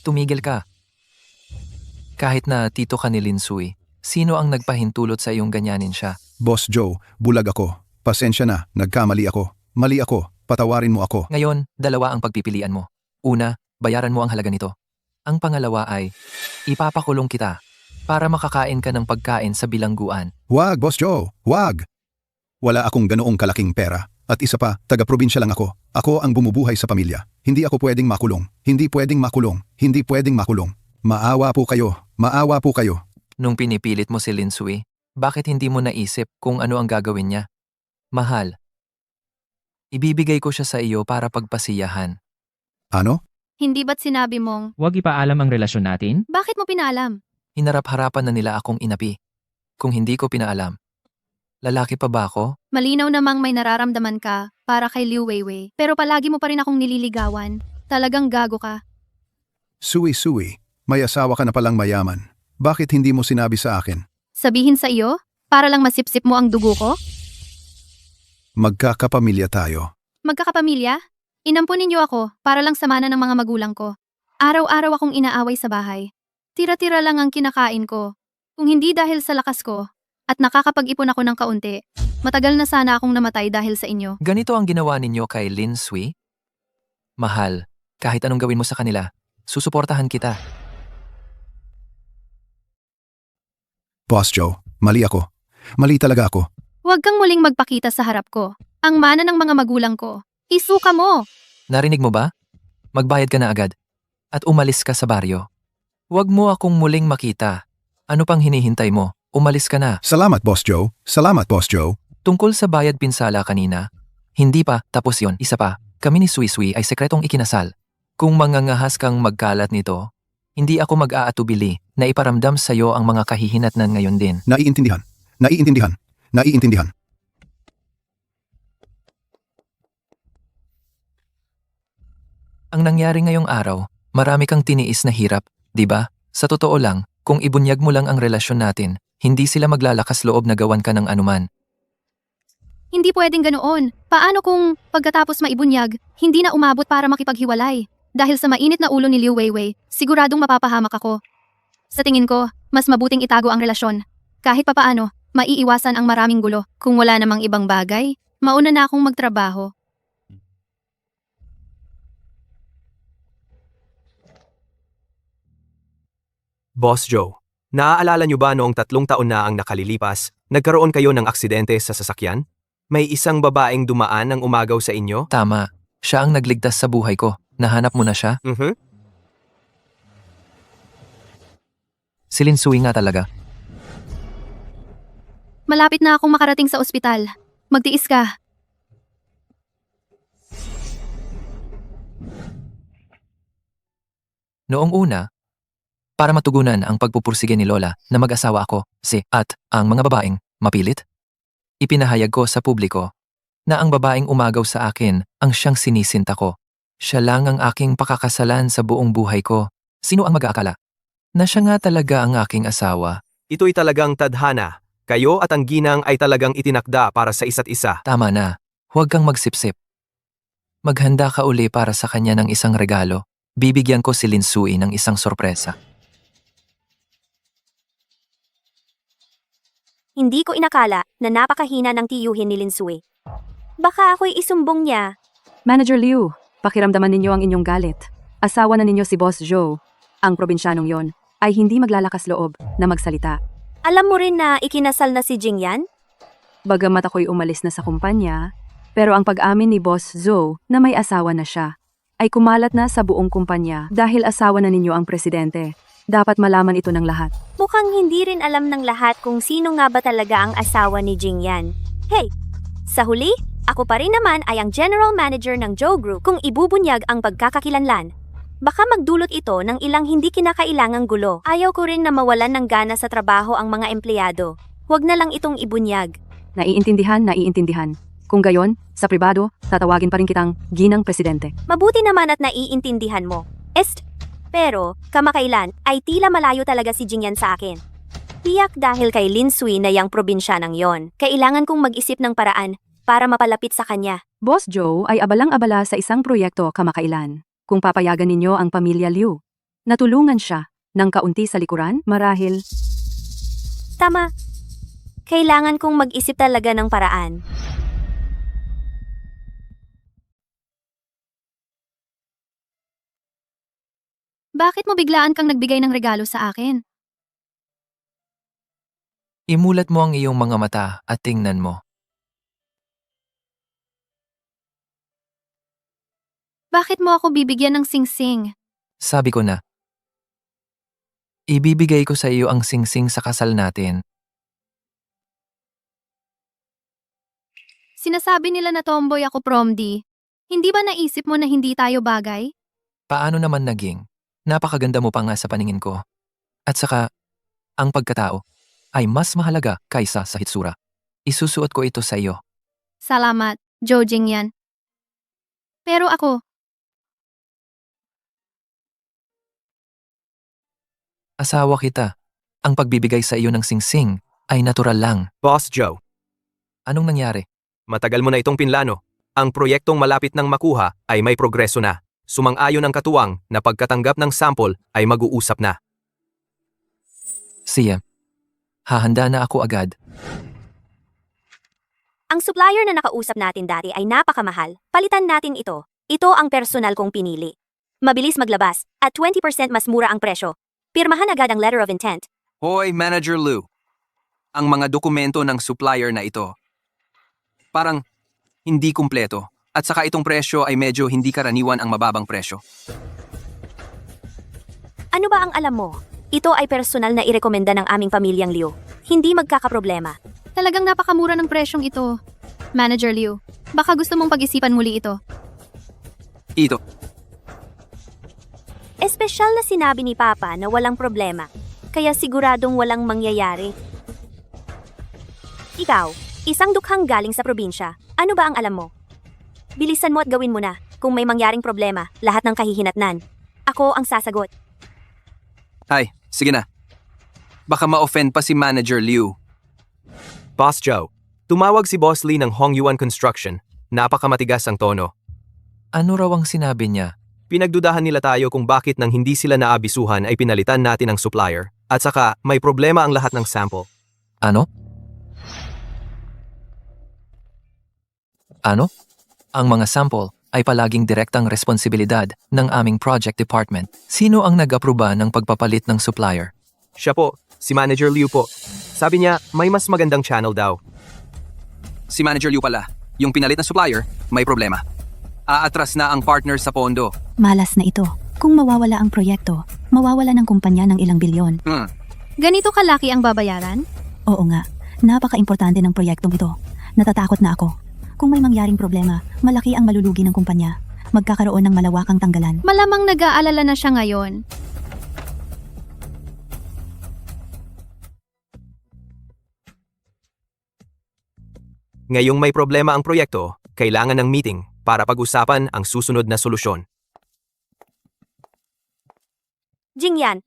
Tumigil ka. Kahit na tito ka ni Linsui, sino ang nagpahintulot sa iyong ganyanin siya? Boss Joe, bulag ako. Pasensya na, nagkamali ako. Mali ako, patawarin mo ako. Ngayon, dalawa ang pagpipilian mo. Una, bayaran mo ang halaga nito. Ang pangalawa ay, ipapakulong kita para makakain ka ng pagkain sa bilangguan. Wag, Boss Joe, wag! Wala akong ganoong kalaking pera. At isa pa, taga-probinsya lang ako. Ako ang bumubuhay sa pamilya. Hindi ako pwedeng makulong. Hindi pwedeng makulong. Hindi pwedeng makulong. Maawa po kayo. Maawa po kayo. Nung pinipilit mo si Linsui, bakit hindi mo naisip kung ano ang gagawin niya? Mahal, ibibigay ko siya sa iyo para pagpasiyahan. Ano? Hindi ba't sinabi mong, Huwag ipaalam ang relasyon natin? bakit mo pinalam? Hinarap-harapan na nila akong inapi. Kung hindi ko pinaalam. Lalaki pa ba ako? Malinaw namang may nararamdaman ka para kay Liu Weiwei, pero palagi mo pa rin akong nililigawan. Talagang gago ka. Sui, may asawa ka na palang mayaman. Bakit hindi mo sinabi sa akin? Sabihin sa iyo, para lang masipsip mo ang dugo ko? Magkakapamilya tayo. Magkakapamilya? Inampunin niyo ako para lang samana ng mga magulang ko. Araw-araw akong inaaway sa bahay. Tira-tira lang ang kinakain ko. Kung hindi dahil sa lakas ko, at nakakapag-ipon ako ng kaunti, matagal na sana akong namatay dahil sa inyo. Ganito ang ginawa ninyo kay Linsui? Mahal, kahit anong gawin mo sa kanila, susuportahan kita. Boss Joe, mali ako. Mali talaga ako. Huwag kang muling magpakita sa harap ko. Ang mana ng mga magulang ko. Isuka mo! Narinig mo ba? Magbayad ka na agad. At umalis ka sa baryo. Huwag mo akong muling makita. Ano pang hinihintay mo? Umalis ka na. Salamat, Boss Joe. Salamat, Boss Joe. Tungkol sa bayad pinsala kanina, hindi pa, tapos yon. Isa pa, kami ni Sui ay sekretong ikinasal. Kung mangangahas kang magkalat nito, hindi ako mag-aatubili na iparamdam sa iyo ang mga kahihinatnan ngayon din. Naiintindihan. Naiintindihan. Naiintindihan. Ang nangyari ngayong araw, marami kang tiniis na hirap, di ba? Sa totoo lang, kung ibunyag mo lang ang relasyon natin, hindi sila maglalakas loob na gawan ka ng anuman. Hindi pwedeng ganoon. Paano kung pagkatapos maibunyag, hindi na umabot para makipaghiwalay? Dahil sa mainit na ulo ni Liu Weiwei, siguradong mapapahamak ako. Sa tingin ko, mas mabuting itago ang relasyon. Kahit papaano, maiiwasan ang maraming gulo. Kung wala namang ibang bagay, mauna na akong magtrabaho. Boss Joe, naaalala niyo ba noong 3 taon na ang nakalilipas, nagkaroon kayo ng aksidente sa sasakyan? May isang babaeng dumaan ng umagaw sa inyo? Tama, siya ang nagligtas sa buhay ko. Nahanap mo na siya? Si Linsui nga talaga. Malapit na akong makarating sa ospital. Magtiis ka. Noong una, para matugunan ang pagpupursige ni Lola na mag-asawa ako, at ang mga babaeng mapilit, ipinahayag ko sa publiko na ang babaeng umagaw sa akin ang siyang sinisinta ko. Siya lang ang aking pakakasalan sa buong buhay ko. Sino ang mag-aakala? Na siya nga talaga ang aking asawa. Ito'y talagang tadhana. Kayo at ang ginang ay talagang itinakda para sa isa't isa. Tama na, huwag kang magsipsip. Maghanda ka uli para sa kanya ng isang regalo. Bibigyan ko si Linsui ng isang sorpresa. Hindi ko inakala na napakahina ng tiyuhin ni Linsui. Baka ako'y isumbong niya. Manager Liu, pakiramdaman ninyo ang inyong galit. Asawa na ninyo si Boss Joe. Ang probinsyanong yon ay hindi maglalakas loob na magsalita. Alam mo rin na ikinasal na si Jingyan? Bagamat ako'y umalis na sa kumpanya, pero ang pag-amin ni Boss Zoe na may asawa na siya ay kumalat na sa buong kumpanya dahil asawa na ninyo ang presidente. Dapat malaman ito ng lahat. Mukhang hindi rin alam ng lahat kung sino nga ba talaga ang asawa ni Jingyan. Hey, sa huli, ako pa rin naman ay ang general manager ng Joe Group. Kung ibubunyag ang pagkakakilanlan, baka magdulot ito ng ilang hindi kinakailangang gulo. Ayaw ko rin na mawalan ng gana sa trabaho ang mga empleyado. Huwag na lang itong ibunyag. Naiintindihan. Kung gayon, sa pribado, tatawagin pa rin kitang Ginang Presidente. Mabuti naman at naiintindihan mo. Pero, kamakailan, ay tila malayo talaga si Jingyan sa akin. Tiyak dahil kay Lin Sui na yang probinsyanang yon. Kailangan kong mag-isip ng paraan para mapalapit sa kanya. Boss Joe ay abalang-abala sa isang proyekto kamakailan. Kung papayagan ninyo ang pamilya Liu, natulungan siya ng kaunti sa likuran, marahil. Tama. Kailangan kong mag-isip talaga ng paraan. Bakit mo biglaan kang nagbigay ng regalo sa akin? Imulat mo ang iyong mga mata at tingnan mo. Bakit mo ako bibigyan ng singsing? Sabi ko na. Ibibigay ko sa iyo ang singsing sa kasal natin. Sinasabi nila na tomboy ako, Promdi. Hindi ba naisip mo na hindi tayo bagay? Paano naman naging? Napakaganda mo pa nga sa paningin ko. At saka, ang pagkatao ay mas mahalaga kaysa sa hitsura. Isusuot ko ito sa iyo. Salamat, Joe Jingyan. Pero ako, Asawa kita. Ang pagbibigay sa iyo ng singsing ay natural lang. Boss Joe, Anong nangyari? matagal mo na itong pinlano. Ang proyektong malapit ng makuha ay may progreso na. Sumang-ayon ang katuwang na pagkatanggap ng sample ay mag-uusap na. Siya. Hahanda na ako agad. Ang supplier na nakausap natin dati ay napakamahal. Palitan natin ito. Ito ang personal kong pinili. Mabilis maglabas at 20% mas mura ang presyo. Pirmahan agad ang letter of intent. Hoy, Manager Liu. Ang mga dokumento ng supplier na ito, parang hindi kumpleto. At saka itong presyo ay medyo hindi karaniwan ang mababang presyo. Ano ba ang alam mo? Ito ay personal na irekomenda ng aming pamilyang Liu. Hindi magkakaproblema. talagang napakamura ng presyong ito. Manager Liu, baka gusto mong pag-isipan muli ito. Ito. Espesyal na sinabi ni Papa na walang problema. Kaya siguradong walang mangyayari. Ikaw, isang dukhang galing sa probinsya. Ano ba ang alam mo? Bilisan mo at gawin mo na. Kung may mangyaring problema, lahat ng kahihinatnan. Ako ang sasagot. Ay, sige na. Baka ma-offend pa si Manager Liu. Boss Joe, tumawag si Boss Lee ng Hongyuan Construction. Napakamatigas ang tono. Ano raw ang sinabi niya? Pinagdudahan nila tayo kung bakit nang hindi sila naabisuhan ay pinalitan natin ang supplier. At saka, may problema ang lahat ng sample. Ano? Ano? Ang mga sample ay palaging direktang responsibilidad ng aming project department. Sino ang nag-aproba ng pagpapalit ng supplier? Siya po, si Manager Liu po. Sabi niya, may mas magandang channel daw. Si Manager Liu pala. Yung pinalit na supplier, may problema. Aatras na ang partner sa pondo. Malas na ito. Kung mawawala ang proyekto, mawawala ng kumpanya ng ilang bilyon. Ganito kalaki ang babayaran? Oo nga, napaka-importante ng proyektong ito. Natatakot na ako. Kung may mangyaring problema, malaki ang malulugi ng kumpanya. Magkakaroon ng malawakang tanggalan. Malamang nag-aalala na siya ngayon. Ngayong may problema ang proyekto, kailangan ng meeting para pag-usapan ang susunod na solusyon. Jingyan,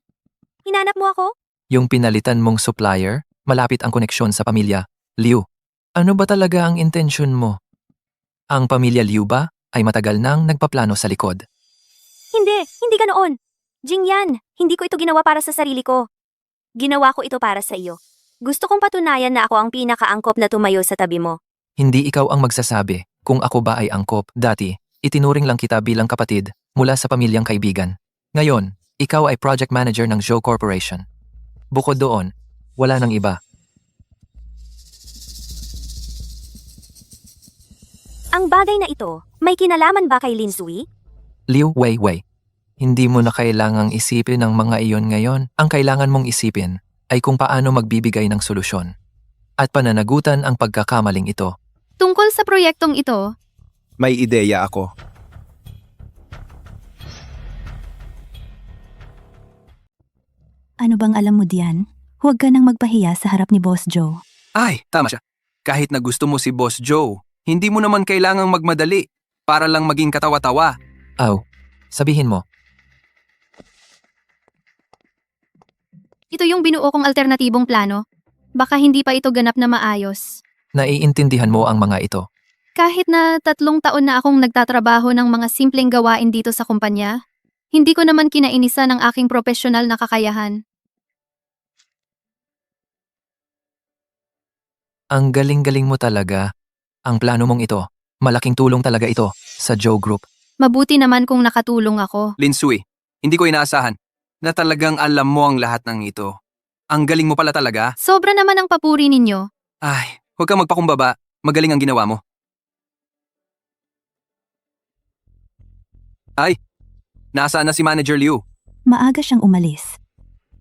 hinanap mo ako? Yung pinalitan mong supplier, malapit ang koneksyon sa pamilya. Liu, ano ba talaga ang intensyon mo? Ang pamilya Liu ba ay matagal nang nagpaplano sa likod? Hindi ganoon. Jingyan, hindi ko ito ginawa para sa sarili ko. Ginawa ko ito para sa iyo. Gusto kong patunayan na ako ang pinakaangkop na tumayo sa tabi mo. Hindi ikaw ang magsasabi kung ako ba ay angkop. Dati, itinuring lang kita bilang kapatid mula sa pamilyang kaibigan. Ngayon, ikaw ay project manager ng Zhou Corporation. Bukod doon, wala nang iba. Ang bagay na ito, may kinalaman ba kay Lin Sui? Liu Weiwei, hindi mo na kailangang isipin ang mga iyon ngayon. Ang kailangan mong isipin ay kung paano magbibigay ng solusyon. At pananagutan ang pagkakamaling ito. Tungkol sa proyektong ito, May ideya ako. Ano bang alam mo diyan? Huwag ka nang magpahiya sa harap ni Boss Joe. Ay, tama siya. Kahit na gusto mo si Boss Joe, hindi mo naman kailangang magmadali para lang maging katawa-tawa. Aw, sabihin mo, ito yung binuo kong alternatibong plano. Baka hindi pa ito ganap na maayos. naiintindihan mo ang mga ito. Kahit na 3 taon na akong nagtatrabaho ng mga simpleng gawain dito sa kumpanya, hindi ko naman kinainisan ang aking profesional na kakayahan. Ang galing-galing mo talaga. Ang plano mong ito, malaking tulong talaga ito sa Joe Group. Mabuti naman kung nakatulong ako. Lin Sui, hindi ko inaasahan na talagang alam mo ang lahat ng ito. Ang galing mo pala talaga. Sobra naman ang papuri ninyo. Ay, huwag kang magpakumbaba. Magaling ang ginawa mo. Ay, nasaan na si Manager Liu? Maaga siyang umalis.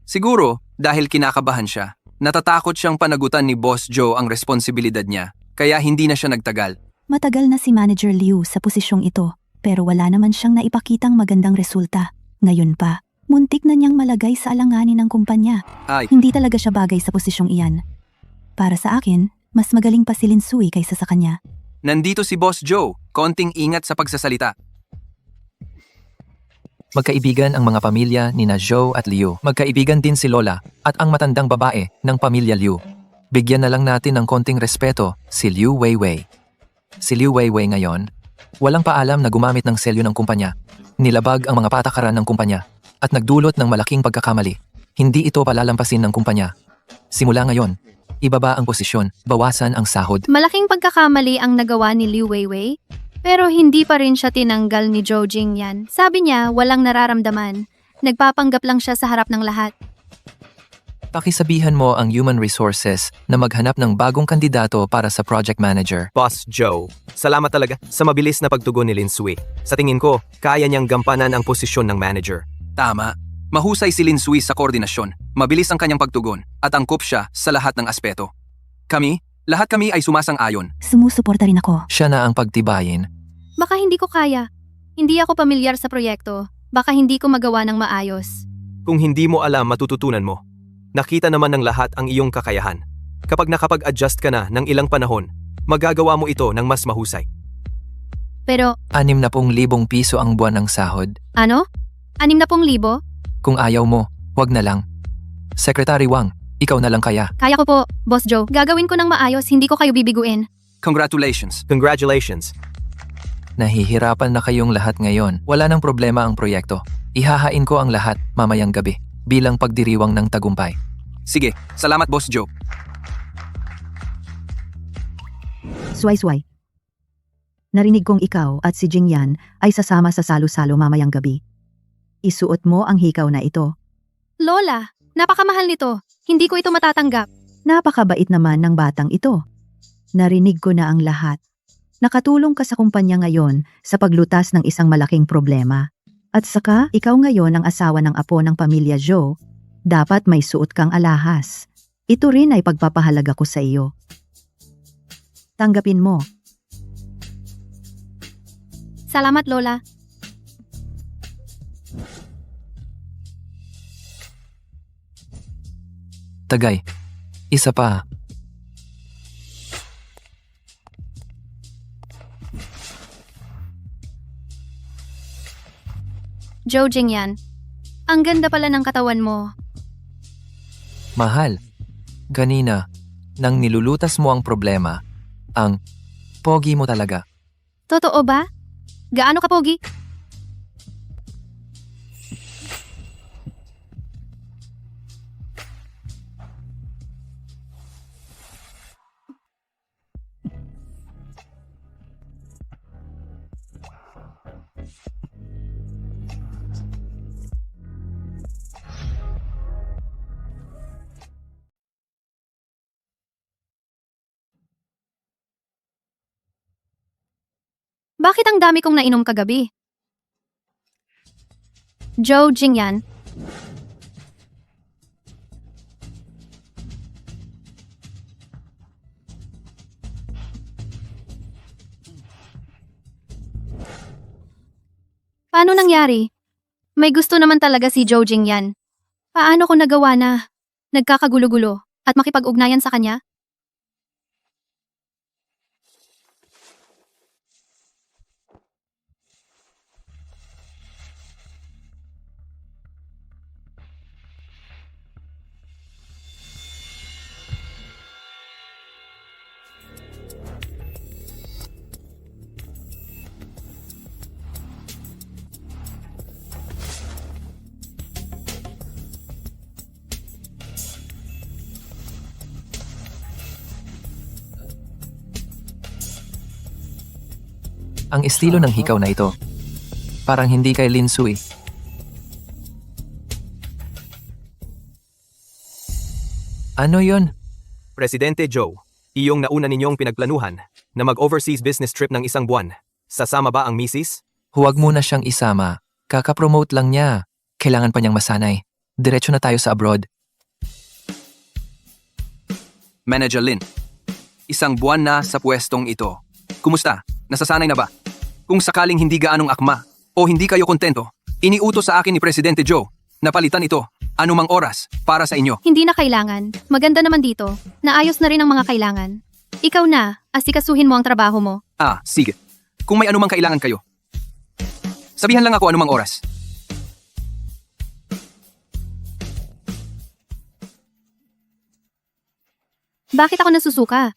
Siguro dahil kinakabahan siya. Natatakot siyang panagutan ni Boss Joe ang responsibilidad niya, kaya hindi na siya nagtagal. Matagal na si Manager Liu sa posisyong ito, pero wala naman siyang naipakitang magandang resulta. Ngayon pa, muntik na niyang malagay sa alanganin ng kumpanya. Ay, Hindi talaga siya bagay sa posisyong iyan. Para sa akin, mas magaling pa si Lin Sui kaysa sa kanya. nandito si Boss Joe. Konting ingat sa pagsasalita. Magkaibigan ang mga pamilya ni na Joe at Liu. Magkaibigan din si Lola at ang matandang babae ng pamilya Liu. Bigyan na lang natin ng konting respeto si Liu Weiwei. Si Liu Weiwei ngayon, walang paalam na gumamit ng selyo ng kumpanya. Nilabag ang mga patakaran ng kumpanya at nagdulot ng malaking pagkakamali. Hindi ito palalampasin ng kumpanya. Simula ngayon, ibaba ang posisyon, bawasan ang sahod. Malaking pagkakamali ang nagawa ni Liu Weiwei, pero hindi pa rin siya tinanggal ni Zhou Jingyan. Sabi niya walang nararamdaman. Nagpapanggap lang siya sa harap ng lahat. Pakisabihan mo ang human resources na maghanap ng bagong kandidato para sa project manager. Boss Joe, salamat talaga sa mabilis na pagtugon ni Lin Sui. Sa tingin ko, kaya niyang gampanan ang posisyon ng manager. Tama. Mahusay si Lin Sui sa koordinasyon. Mabilis ang kanyang pagtugon at angkop siya sa lahat ng aspeto. Lahat kami ay sumasang-ayon. Sumusuporta rin ako. Siya na ang pagtibayin. Baka hindi ko kaya. Hindi ako pamilyar sa proyekto. Baka hindi ko magawa ng maayos. Kung hindi mo alam, matututunan mo. Nakita naman ng lahat ang iyong kakayahan. Kapag nakapag-adjust ka na ng ilang panahon, magagawa mo ito ng mas mahusay. Pero 60,000 piso ang buwan ng sahod. ano? 60,000? Kung ayaw mo, wag na lang. Secretary Wang, ikaw na lang kaya. Kaya ko po, Boss Joe. Gagawin ko ng maayos, hindi ko kayo bibiguin. Congratulations. Congratulations! Nahihirapan na kayong lahat ngayon. Wala nang problema ang proyekto. Ihahain ko ang lahat mamayang gabi bilang pagdiriwang ng tagumpay. Sige, salamat Boss Joe. Sway-sway. Narinig kong ikaw at si Jingyan ay sasama sa salo-salo mamayang gabi. Isuot mo ang hikaw na ito. Lola, napakamahal nito. Hindi ko ito matatanggap. Napakabait naman ng batang ito. Narinig ko na ang lahat. Nakatulong ka sa kumpanya ngayon sa paglutas ng isang malaking problema. At saka, ikaw ngayon ang asawa ng apo ng pamilya Joe. Dapat may suot kang alahas. Ito rin ay pagpapahalaga ko sa iyo. Tanggapin mo. Salamat, Lola. Tagay, isa pa. Zhou Jingyan. Ang ganda pala ng katawan mo. Mahal. Ganina, nang nilulutas mo ang problema, ang pogi mo talaga. Totoo ba? Gaano ka pogi? Bakit ang dami kong nainom kagabi? Zhou Jingyan. Paano nangyari? May gusto naman talaga si Zhou Jingyan. Paano ko nagawa na nagkakagulo-gulo at makipag-ugnayan sa kanya? Ang estilo ng hikaw na ito. Parang hindi kay Lin Sui. Ano yon? Presidente Joe, iyong nauna ninyong pinagplanuhan na mag-overseas business trip ng isang buwan. Sasama ba ang misis? Huwag mo na siyang isama. Kaka-promote lang niya. Kailangan pa niyang masanay. Diretso na tayo sa abroad. Manager Lin, isang buwan na sa pwestong ito. Kumusta? Nasasanay na ba? Kung sakaling hindi gaanong akma o hindi kayo kontento, iniutos sa akin ni Presidente Joe na palitan ito anumang oras para sa inyo. Hindi na kailangan. Maganda naman dito. Naayos na rin ang mga kailangan. Ikaw na, asikasuhin mo ang trabaho mo. Ah, sige. Kung may anumang kailangan kayo, sabihan lang ako anumang oras. Bakit ako nasusuka?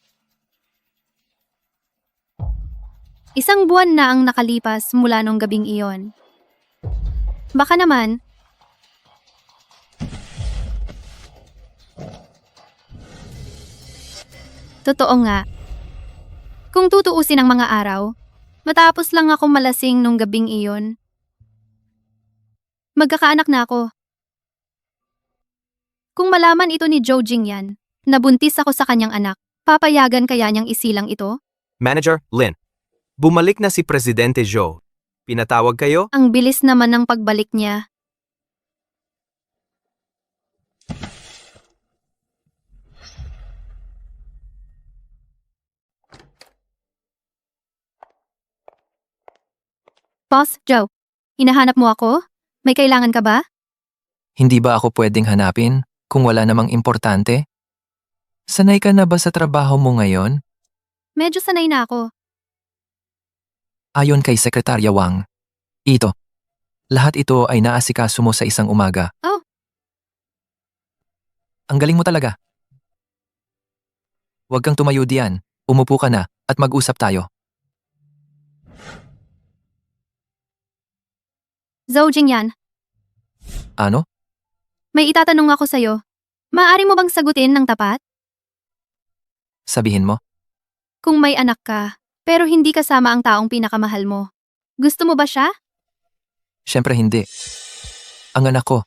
Isang buwan na ang nakalipas mula nung gabing iyon. Baka naman, totoo nga. Kung tutuusin ang mga araw, matapos lang ako malasing nung gabing iyon. Magkakaanak na ako. Kung malaman ito ni Zhou Jingyan, nabuntis ako sa kanyang anak, papayagan kaya niyang isilang ito? Manager Lin, bumalik na si Presidente Joe. Pinatawag kayo? Ang bilis naman ng pagbalik niya. Boss, Joe, hinahanap mo ako? May kailangan ka ba? Hindi ba ako pwedeng hanapin kung wala namang importante? Sanay ka na ba sa trabaho mo ngayon? Medyo sanay na ako. Ayon kay Sekretarya Wang. Ito. Lahat ito ay naasikaso mo sa isang umaga. Oh. Ang galing mo talaga. Huwag kang tumayo diyan. Umupo ka na at mag-usap tayo. Zhou Jingyan, Ano? may itatanong ako sa'yo. Maaari mo bang sagutin ng tapat? Sabihin mo? Kung may anak ka, pero hindi kasama ang taong pinakamahal mo, gusto mo ba siya? Siyempre hindi. Ang anak ko,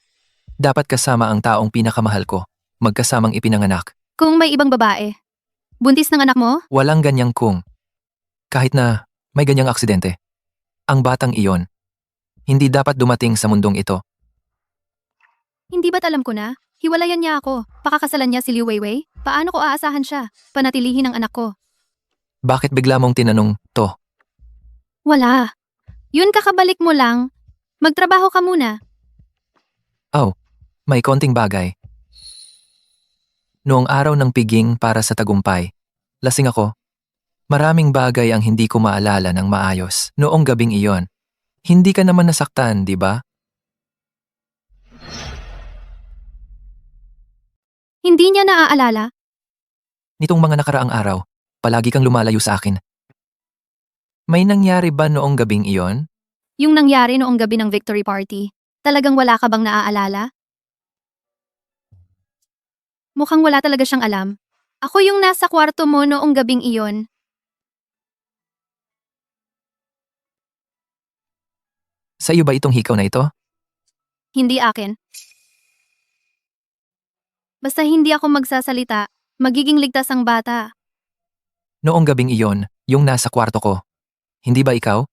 dapat kasama ang taong pinakamahal ko, magkasamang ipinanganak. Kung may ibang babae, buntis ng anak mo? Walang ganyang kung. Kahit na may ganyang aksidente. Ang batang iyon, hindi dapat dumating sa mundong ito. Hindi ba't alam ko na? Hiwalayan niya ako. Pakakasalan niya si Liu Weiwei? Paano ko aasahan siya? Panatilihin ang anak ko. Bakit bigla mong tinanong to? Wala. Yun kakabalik mo lang. Magtrabaho ka muna. Oh, may konting bagay. Noong araw ng piging para sa tagumpay, lasing ako. Maraming bagay ang hindi ko maalala ng maayos noong gabing iyon. Hindi ka naman nasaktan, di ba? Hindi niya naaalala. Nitong mga nakaraang araw, palagi kang lumalayo sa akin. May nangyari ba noong gabing iyon? Yung nangyari noong gabi ng victory party. Talagang wala ka bang naaalala? Mukhang wala talaga siyang alam. Ako yung nasa kwarto mo noong gabing iyon. Sa iyo ba itong hikaw na ito? Hindi akin. Basta hindi ako magsasalita, magiging ligtas ang bata. Noong gabing iyon, yung nasa kwarto ko. Hindi ba ikaw?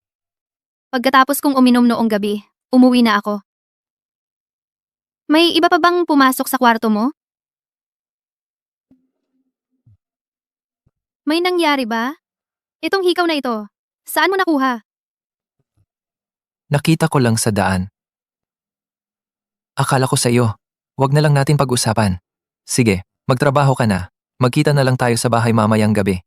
Pagkatapos kong uminom noong gabi, umuwi na ako. May iba pa bang pumasok sa kwarto mo? May nangyari ba? Itong hikaw na ito, saan mo nakuha? Nakita ko lang sa daan. Akala ko sa iyo. Wag na lang natin pag-usapan. Sige, magtrabaho ka na. Magkita na lang tayo sa bahay mamayang gabi.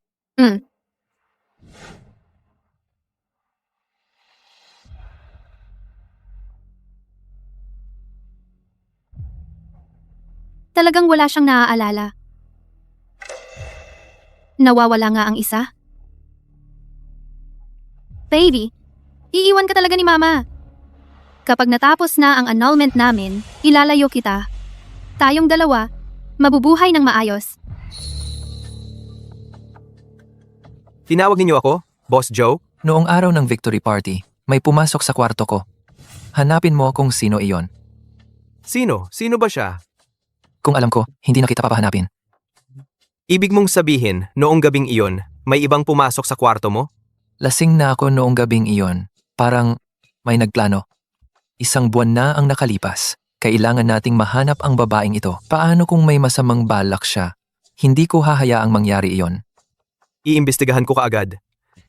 Talagang wala siyang naaalala. Nawawala nga ang isa. Baby, iiwan ka talaga ni Mama. Kapag natapos na ang annulment namin, ilalayo kita. Tayong dalawa, mabubuhay ng maayos. Tinawag ninyo ako, Boss Joe? Noong araw ng victory party, may pumasok sa kwarto ko. Hanapin mo kung sino iyon. Sino? Sino ba siya? Kung alam ko, hindi na kita papahanapin. Ibig mong sabihin, noong gabing iyon, may ibang pumasok sa kwarto mo? Lasing na ako noong gabing iyon. Parang may nagplano. Isang buwan na ang nakalipas. Kailangan nating mahanap ang babaeng ito. Paano kung may masamang balak siya? Hindi ko hahayaang mangyari iyon. Iimbestigahan ko kaagad.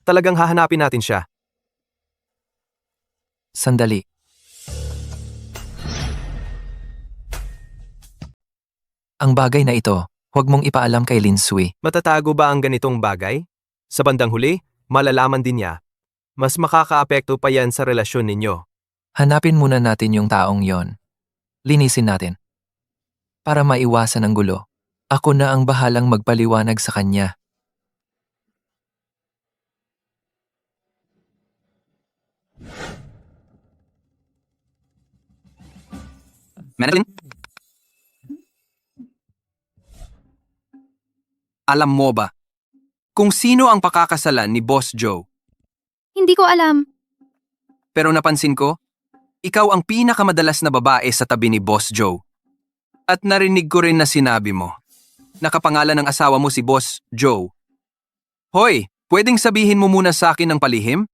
Talagang hahanapin natin siya. Sandali. Ang bagay na ito, huwag mong ipaalam kay Lin Sui. Matatago ba ang ganitong bagay? Sa bandang huli, malalaman din niya. Mas makakaapekto pa yan sa relasyon ninyo. Hanapin muna natin yung taong yon. Linisin natin. Para maiwasan ang gulo, ako na ang bahalang magpaliwanag sa kanya. Madeline? Alam mo ba kung sino ang pakakasalan ni Boss Joe? Hindi ko alam. Pero napansin ko, ikaw ang pinakamadalas na babae sa tabi ni Boss Joe. At narinig ko rin na sinabi mo, nakapangalan ng asawa mo si Boss Joe. Hoy, pwedeng sabihin mo muna sa akin ng palihim?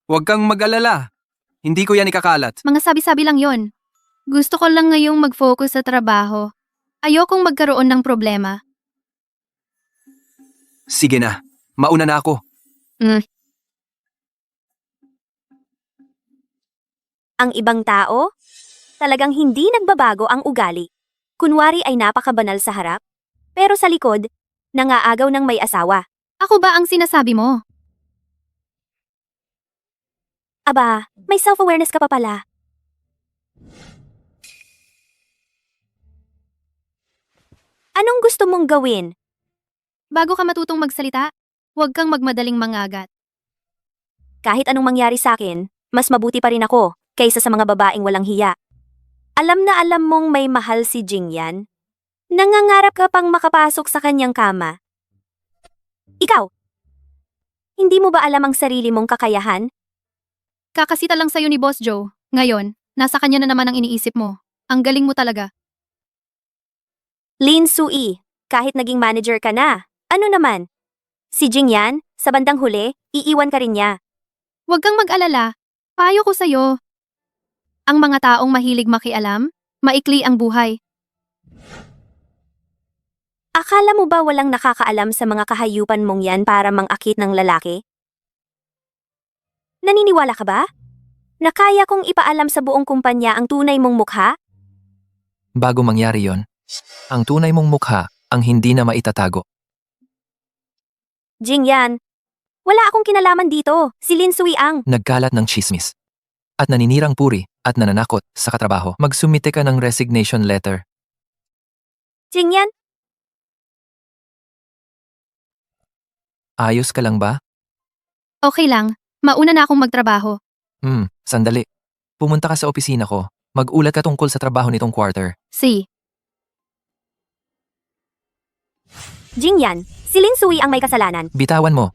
Huwag kang mag-alala. Hindi ko yan ikakalat. Mga sabi-sabi lang yon. Gusto ko lang ngayong mag-focus sa trabaho. Ayokong magkaroon ng problema. Sige na, mauna na ako. Ang ibang tao? Talagang hindi nagbabago ang ugali. Kunwari ay napakabanal sa harap, pero sa likod, nangaagaw ng may asawa. Ako ba ang sinasabi mo? Aba, may self-awareness ka pa pala. Anong gusto mong gawin? Bago ka matutong magsalita, huwag kang magmadaling mangagat. Kahit anong mangyari sa akin, mas mabuti pa rin ako kaysa sa mga babaeng walang hiya. Alam na alam mong may mahal si Jingyan. Nangangarap ka pang makapasok sa kanyang kama. Ikaw, hindi mo ba alam ang sarili mong kakayahan? Kakasita lang sa'yo ni Boss Joe. Ngayon, nasa kanya na naman ang iniisip mo. Ang galing mo talaga. Lin Sui, kahit naging manager ka na, ano naman? Si Jingyan, sa bandang huli, iiwan ka rin niya. Huwag kang mag-alala. Payo ko sa'yo. Ang mga taong mahilig makialam, maikli ang buhay. Akala mo ba walang nakakaalam sa mga kahayupan mong yan para mangakit ng lalaki? Naniniwala ka ba? Na kaya kong ipaalam sa buong kumpanya ang tunay mong mukha? Bago mangyari yon, ang tunay mong mukha ang hindi na maitatago. Jingyan, wala akong kinalaman dito. Si Lin Sui ang... Nagkalat ng chismis. At naninirang puri at nananakot sa katrabaho. Magsumite ka ng resignation letter. Jingyan, Ayos ka lang ba? Okay lang, mauna na akong magtrabaho. Sandali. Pumunta ka sa opisina ko. Mag-ulat ka tungkol sa trabaho nitong quarter. Si, Jingyan, si Lin Sui ang may kasalanan. Bitawan mo.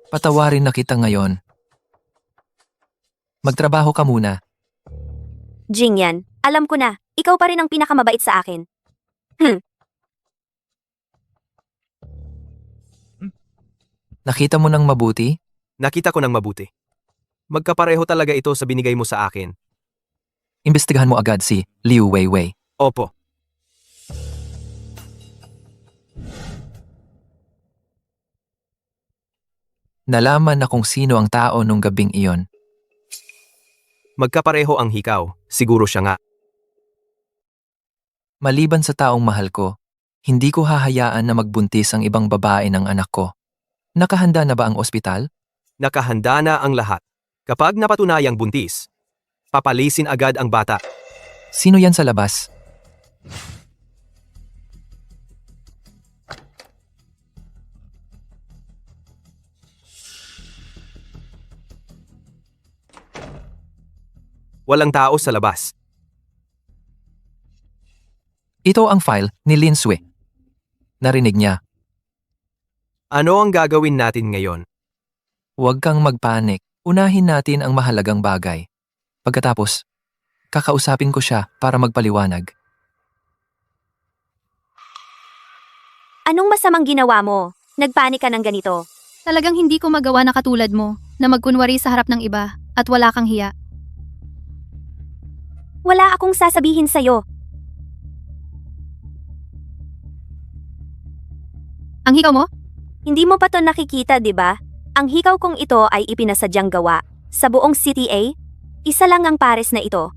Patawarin na kita ngayon. Magtrabaho ka muna. Jingyan, alam ko na, ikaw pa rin ang pinakamabait sa akin. Nakita mo ng mabuti? Nakita ko ng mabuti. Magkapareho talaga ito sa binigay mo sa akin. Imbestigahan mo agad si Liu Weiwei. Opo. Nalaman na kung sino ang tao nung gabing iyon. Magkapareho ang hikaw. Siguro siya nga. Maliban sa taong mahal ko, hindi ko hahayaan na magbuntis ang ibang babae ng anak ko. Nakahanda na ba ang ospital? Nakahanda na ang lahat. Kapag napatunayang buntis, papalisin agad ang bata. Sino yan sa labas? Walang tao sa labas. Ito ang file ni Lin Sui. Narinig niya. Ano ang gagawin natin ngayon? Huwag kang magpanik. Unahin natin ang mahalagang bagay. Pagkatapos, kakausapin ko siya para magpaliwanag. Anong masamang ginawa mo? Nagpanik ka ng ganito. Talagang hindi ko magawa na katulad mo, na magkunwari sa harap ng iba, at wala kang hiya. Wala akong sasabihin sa'yo. Ang hikaw mo? Hindi mo pa to nakikita, di ba? Ang hikaw kong ito ay ipinasadyang gawa. Sa buong CTA, isa lang ang pares na ito.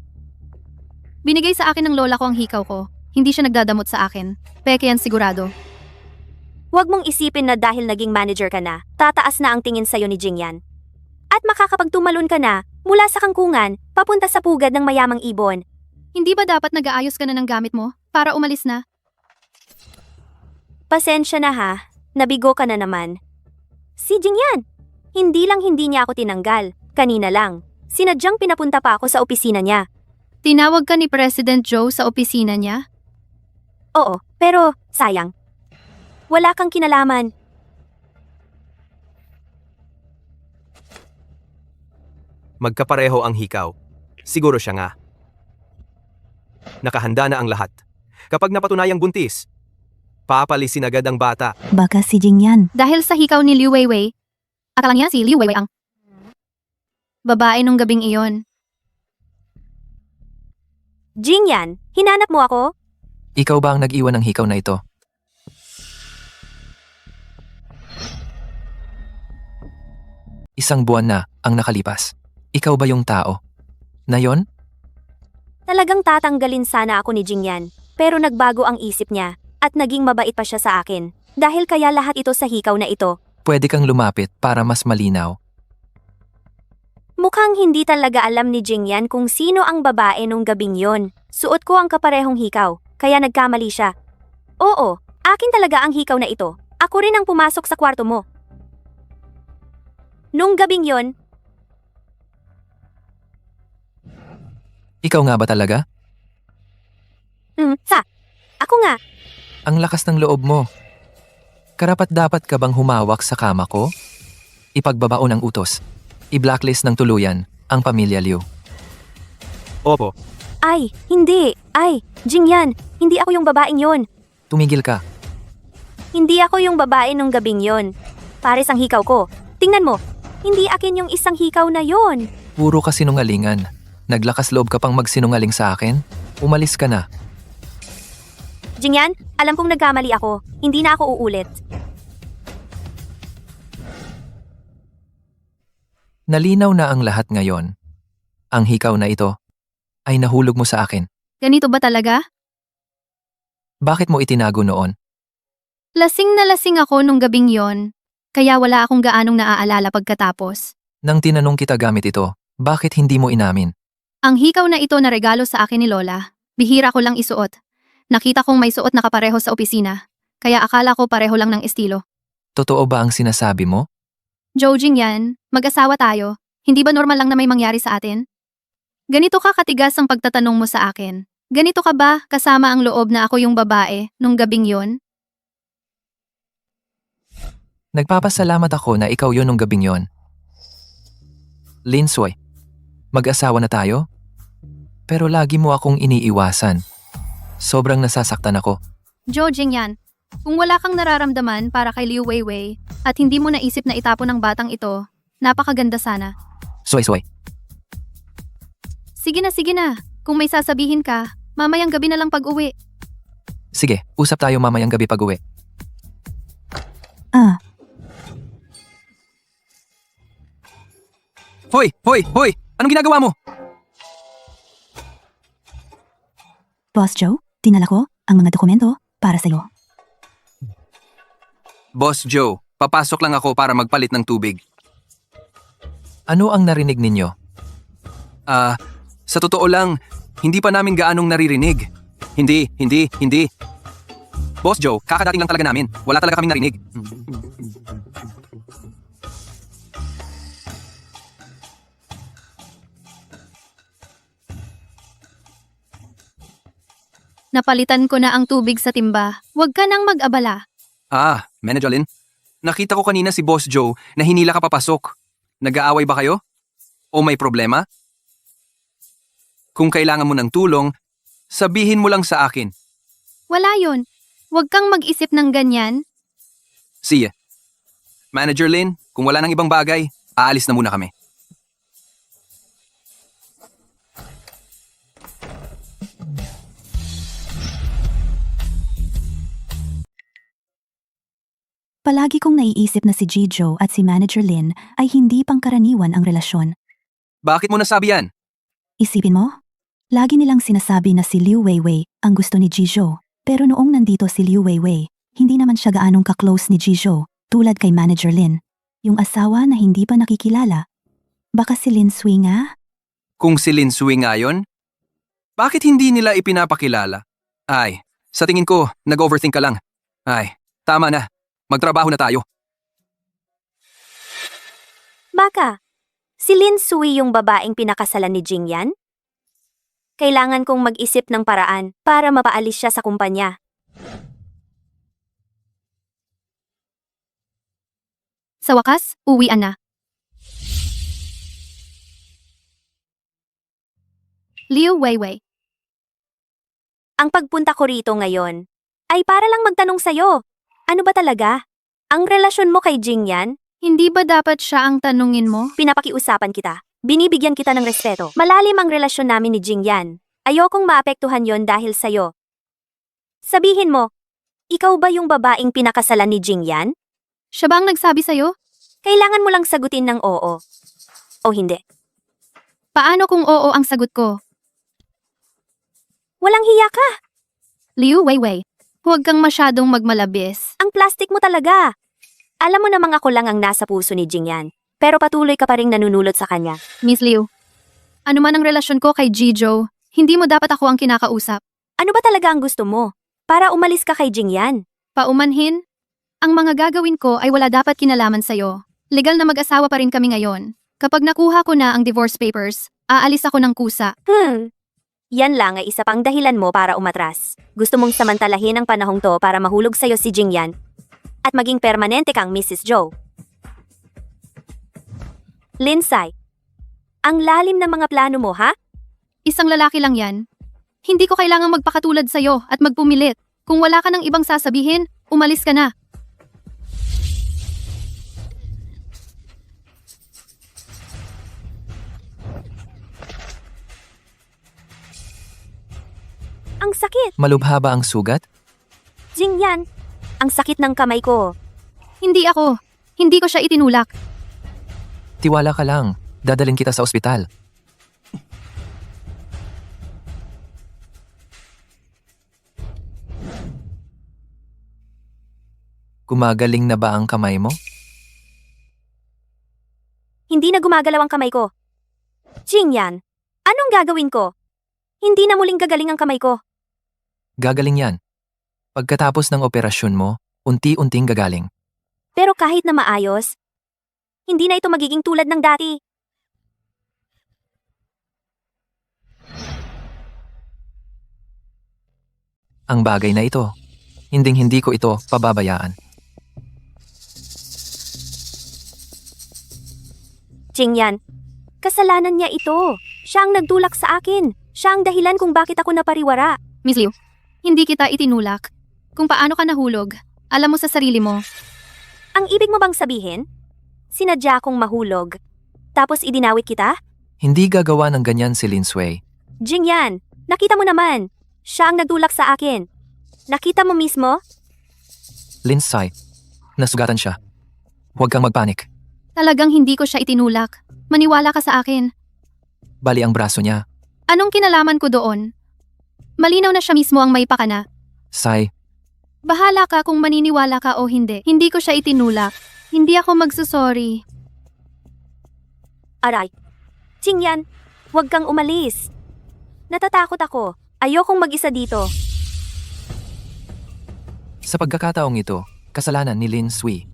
Binigay sa akin ng lola ko ang hikaw ko. Hindi siya nagdadamot sa akin. Peke yan sigurado. Huwag mong isipin na dahil naging manager ka na, tataas na ang tingin sa'yo ni Jingyan. At makakapagtumalon ka na, mula sa kangkungan, papunta sa pugad ng mayamang ibon. Hindi ba dapat nag-aayos ka na ng gamit mo, para umalis na? Pasensya na ha, nabigo ka na naman. Si Jingyan, hindi lang hindi niya ako tinanggal, kanina lang. Sinadyang pinapunta pa ako sa opisina niya. Tinawag ka ni President Joe sa opisina niya? Oo, pero sayang. Wala kang kinalaman. Magkapareho ang hikaw. Siguro siya nga. Nakahanda na ang lahat. Kapag napatunayang buntis, papalisin agad ang bata. Baka si Jingyan. Dahil sa hikaw ni Liu Weiwei, akala niya si Liu Weiwei ang babae nung gabing iyon. Jingyan, hinanap mo ako? Ikaw ba ang nag-iwan ng hikaw na ito? Isang buwan na ang nakalipas. Ikaw ba yung tao? Na yon? Talagang tatanggalin sana ako ni Jingyan, pero nagbago ang isip niya, at naging mabait pa siya sa akin. Dahil kaya lahat ito sa hikaw na ito. Pwede kang lumapit para mas malinaw. Mukhang hindi talaga alam ni Jingyan kung sino ang babae nung gabing yon. Suot ko ang kaparehong hikaw, kaya nagkamali siya. Oo, akin talaga ang hikaw na ito. Ako rin ang pumasok sa kwarto mo. Nung gabing yon, Ikaw nga ba talaga? ako nga. Ang lakas ng loob mo. Karapat-dapat ka bang humawak sa kama ko? Ipagbabaon ang utos. I-blacklist ng tuluyan ang pamilya Liu. Opo. Ay, hindi. Ay, Jingyan, hindi ako yung babaeng yon. Tumigil ka. Hindi ako yung babae nung gabing yon. Pares ang hikaw ko. Tingnan mo, hindi akin yung isang hikaw na yon. Puro ka sinungalingan. Naglakas loob ka pang magsinungaling sa akin? Umalis ka na. Jingyan, alam kong nagkamali ako. Hindi na ako uulit. Nalinaw na ang lahat ngayon. Ang hikaw na ito ay nahulog mo sa akin. Ganito ba talaga? Bakit mo itinago noon? Lasing na lasing ako nung gabing yon, kaya wala akong gaanong naaalala pagkatapos. Nang tinanong kita gamit ito, bakit hindi mo inamin? Ang hikaw na ito na regalo sa akin ni Lola, bihira ko lang isuot. Nakita kong may suot na kapareho sa opisina, kaya akala ko pareho lang ng estilo. Totoo ba ang sinasabi mo? Joe Jingyan, mag-asawa tayo. Hindi ba normal lang na may mangyari sa atin? Ganito ka katigas ang pagtatanong mo sa akin. Ganito ka ba kasama ang loob na ako yung babae nung gabing yon? Nagpapasalamat ako na ikaw yon nung gabing yon. Linsoy, mag-asawa na tayo? Pero lagi mo akong iniiwasan. Sobrang nasasaktan ako. Jo Jingyan, kung wala kang nararamdaman para kay Liu Weiwei at hindi mo naisip na itapon ng batang ito, napakaganda sana. Soy. Sige na. Kung may sasabihin ka, mamayang gabi na lang pag-uwi. Sige, usap tayo mamayang gabi pag-uwi. Ah, Hoy! Anong ginagawa mo? Boss Joe, dinala ko ang mga dokumento para sa'yo. Boss Joe, papasok lang ako para magpalit ng tubig. Ano ang narinig ninyo? Sa totoo lang, hindi pa namin gaanong naririnig. Hindi. Boss Joe, kakadating lang talaga namin. Wala talaga kaming narinig. Napalitan ko na ang tubig sa timba. Huwag ka nang mag-abala. Manager Lin, nakita ko kanina si Boss Joe na hinila ka papasok. Nag-aaway ba kayo? O may problema? Kung kailangan mo ng tulong, sabihin mo lang sa akin. Wala yon. Huwag kang mag-isip ng ganyan. Sige. Manager Lin, kung wala nang ibang bagay, aalis na muna kami. Palagi kong naiisip na si Jijo at si Manager Lin ay hindi pangkaraniwan ang relasyon. Bakit mo nasabi yan? Isipin mo? Lagi nilang sinasabi na si Liu Weiwei ang gusto ni Jijo. Pero noong nandito si Liu Weiwei, hindi naman siya gaanong ka-close ni Jijo, tulad kay Manager Lin. Yung asawa na hindi pa nakikilala. Baka si Lin Sui nga? Kung si Lin Sui nga yun? Bakit hindi nila ipinapakilala? Ay, sa tingin ko, nag-overthink ka lang. Ay, tama na. Magtrabaho na tayo. Baka, si Lin Sui yung babaeng pinakasalan ni Jingyan? Kailangan kong mag-isip ng paraan para mapaalis siya sa kumpanya. Sa wakas, uwian na. Liu Weiwei. Ang pagpunta ko rito ngayon ay para lang magtanong sa'yo. Ano ba talaga? Ang relasyon mo kay Jingyan? Hindi ba dapat siya ang tanungin mo? Pinapakiusapan kita. Binibigyan kita ng respeto. Malalim ang relasyon namin ni Jingyan. Ayokong maapektuhan yon dahil sa'yo. Sabihin mo, ikaw ba yung babaeng pinakasalan ni Jingyan? Siya ba ang nagsabi sa'yo? Kailangan mo lang sagutin ng oo. O hindi. Paano kung oo ang sagot ko? Walang hiya ka. Liu Weiwei, huwag kang masyadong magmalabis. Ang plastic mo talaga. Alam mo namang ako lang ang nasa puso ni Jingyan. Pero patuloy ka pa rin nanunulot sa kanya. Miss Liu, ano man ang relasyon ko kay Jijo, hindi mo dapat ako ang kinakausap. Ano ba talaga ang gusto mo? Para umalis ka kay Jingyan. Paumanhin? Ang mga gagawin ko ay wala dapat kinalaman sa'yo. Legal na mag-asawa pa rin kami ngayon. Kapag nakuha ko na ang divorce papers, aalis ako ng kusa. Yan lang ay isa pang dahilan mo para umatras. Gusto mong samantalahin ang panahong to para mahulog sa'yo si Jingyan at maging permanente kang Mrs. Joe. Linsay, ang lalim ng mga plano mo, ha? Isang lalaki lang yan. Hindi ko kailangang magpakatulad sa'yo at magpumilit. Kung wala ka ng ibang sasabihin, umalis ka na. Ang sakit, Malubha ba ang sugat? Jingyan. Ang sakit ng kamay ko. Hindi ako. Hindi ko siya itinulak. Tiwala ka lang. Dadalhin kita sa ospital. Gumagaling na ba ang kamay mo? Hindi na gumagalaw ang kamay ko. Jingyan, anong gagawin ko? Hindi na muling gagaling ang kamay ko. Gagaling yan. Pagkatapos ng operasyon mo, unti-unting gagaling. Pero kahit na maayos, hindi na ito magiging tulad ng dati. Ang bagay na ito, hinding-hindi ko ito pababayaan. Jingyan, kasalanan niya ito. Siya ang nagdulak sa akin. Siya ang dahilan kung bakit ako napariwara. Miss Liu, hindi kita itinulak. Kung paano ka nahulog, alam mo sa sarili mo. Ang ibig mo bang sabihin? Sinadya akong mahulog. Tapos idinawit kita? Hindi gagawa ng ganyan si Lin Sui. Jingyan, nakita mo naman. Siya ang nagdulak sa akin. Nakita mo mismo? Lin Sai, nasugatan siya. Huwag kang magpanik. Talagang hindi ko siya itinulak. Maniwala ka sa akin. Bali ang braso niya. Anong kinalaman ko doon? Malinaw na siya mismo ang may pakana. Sai, Bahala ka kung maniniwala ka o hindi. Hindi ko siya itinulak. Hindi ako magsusorry. Aray. Jingyan, huwag kang umalis. Natatakot ako. Ayokong mag-isa dito. sa pagkakataong ito, kasalanan ni Lin Sui.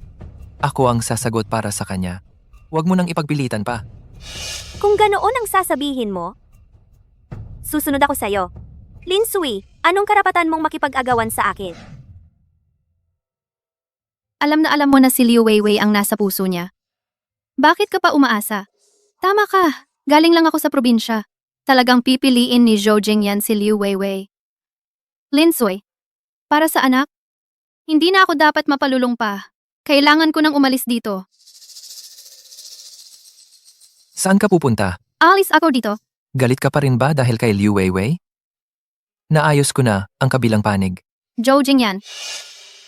Ako ang sasagot para sa kanya. Huwag mo nang ipagpilitan pa. Kung ganoon ang sasabihin mo, susunod ako sa'yo. Lin Sui, anong karapatan mong makipag-agawan sa akin? Alam na alam mo na si Liu Weiwei ang nasa puso niya. Bakit ka pa umaasa? Tama ka. Galing lang ako sa probinsya. Talagang pipiliin ni Zhou Jingyan si Liu Weiwei. Lin Sui, para sa anak, hindi na ako dapat mapalulong pa. Kailangan ko nang umalis dito. Saan ka pupunta? Alis ako dito. Galit ka pa rin ba dahil kay Liu Weiwei? Naayos ko na ang kabilang panig. Zhou Jingyan,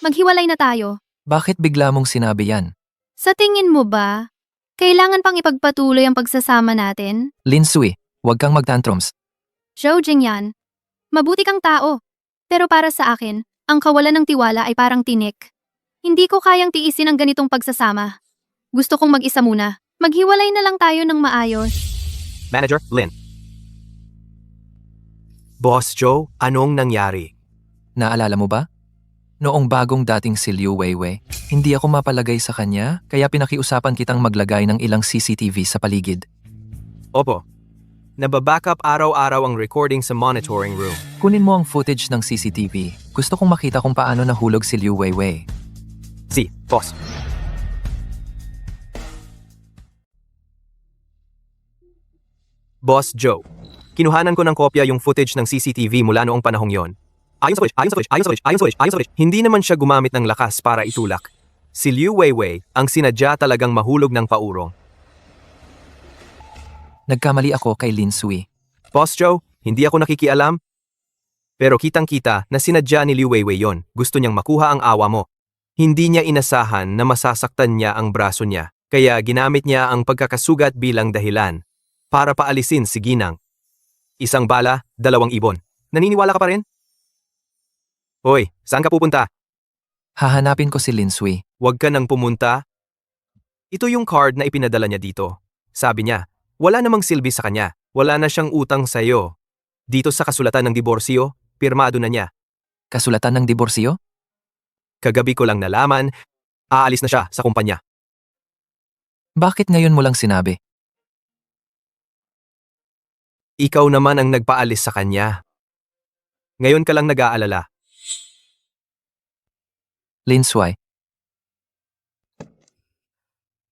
maghiwalay na tayo. Bakit bigla mong sinabi yan? Sa tingin mo ba, kailangan pang ipagpatuloy ang pagsasama natin? Lin Sui, huwag kang magtantrums. Zhou Jingyan, mabuti kang tao. Pero para sa akin, ang kawalan ng tiwala ay parang tinik. Hindi ko kayang tiisin ang ganitong pagsasama. Gusto kong mag-isa muna. Maghiwalay na lang tayo ng maayos. Manager, Lin. Boss Joe, anong nangyari? Naalala mo ba? Noong bagong dating si Liu Weiwei, hindi ako mapalagay sa kanya, kaya pinakiusapan kitang maglagay ng ilang CCTV sa paligid. Opo. Nababackup araw-araw ang recording sa monitoring room. Kunin mo ang footage ng CCTV. Gusto kong makita kung paano nahulog si Liu Weiwei. Si, boss. Boss Joe, kinuhanan ko ng kopya yung footage ng CCTV mula noong panahong yon. Ayon sa footage, hindi naman siya gumamit ng lakas para itulak. Si Liu Weiwei ang sinadya talagang mahulog ng paurong. Nagkamali ako kay Lin Sui. Boss Joe, hindi ako nakikialam. Pero kitang-kita na sinadya ni Liu Weiwei yon. Gusto niyang makuha ang awa mo. Hindi niya inasahan na masasaktan niya ang braso niya, kaya ginamit niya ang pagkakasugat bilang dahilan para paalisin si Ginang. Isang bala, 2 ibon. Naniniwala ka pa rin? Hoy, saan ka pupunta? Hahanapin ko si Lin Sui. Huwag ka nang pumunta. Ito yung card na ipinadala niya dito. Sabi niya, wala namang silbi sa kanya. Wala na siyang utang sa'yo. Dito sa kasulatan ng diborsyo, pirmado na niya. Kasulatan ng diborsyo? Kagabi ko lang nalaman, aalis na siya sa kumpanya. Bakit ngayon mo lang sinabi? Ikaw naman ang nagpaalis sa kanya. Ngayon ka lang nag-aalala. Lin Sui,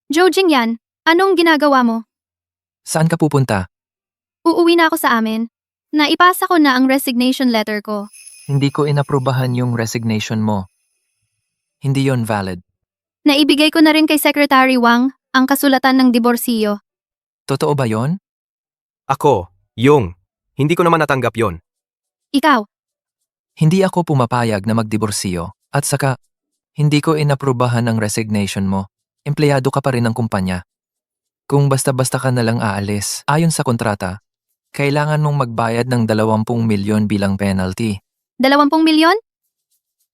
Zhou Jingyan, anong ginagawa mo? saan ka pupunta? Uuwi na ako sa amin. Naipasa ko na ang resignation letter ko. Hindi ko inaprubahan yung resignation mo. Hindi yon valid. Naibigay ko na rin kay Secretary Wang ang kasulatan ng diborsyo. Totoo ba yon? Ako, Yung. Hindi ko naman natanggap yon. Ikaw, Hindi ako pumapayag na magdiborsyo. At saka, hindi ko inaprubahan ang resignation mo. Empleyado ka pa rin ng kumpanya. Kung basta-basta ka nalang aalis, ayon sa kontrata, kailangan mong magbayad ng 20 milyon bilang penalty. 20 milyon?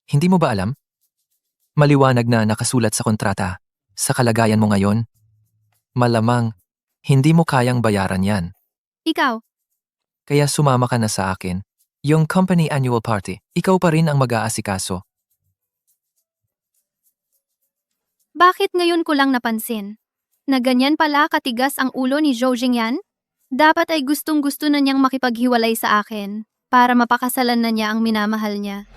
Hindi mo ba alam? Maliwanag na nakasulat sa kontrata. Sa kalagayan mo ngayon, malamang hindi mo kayang bayaran yan. Ikaw, Kaya sumama ka na sa akin. Yung company annual party, ikaw pa rin ang mag-aasikaso. bakit ngayon ko lang napansin? Na ganyan pala katigas ang ulo ni Zhou Jingyan? Dapat ay gustong-gusto na niyang makipaghiwalay sa akin para mapakasalan na niya ang minamahal niya.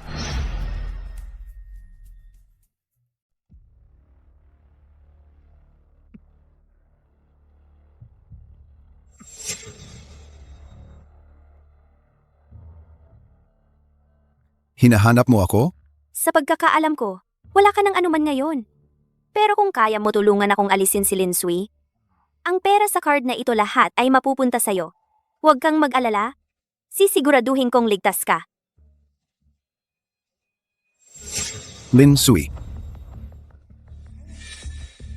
Hinahanap mo ako? Sa pagkakaalam ko, wala ka ng anuman ngayon. Pero kung kaya mo tulungan akong alisin si Linsui, ang pera sa card na ito lahat ay mapupunta sa'yo. Huwag kang mag-alala. Sisiguraduhin kong ligtas ka. Lin Sui.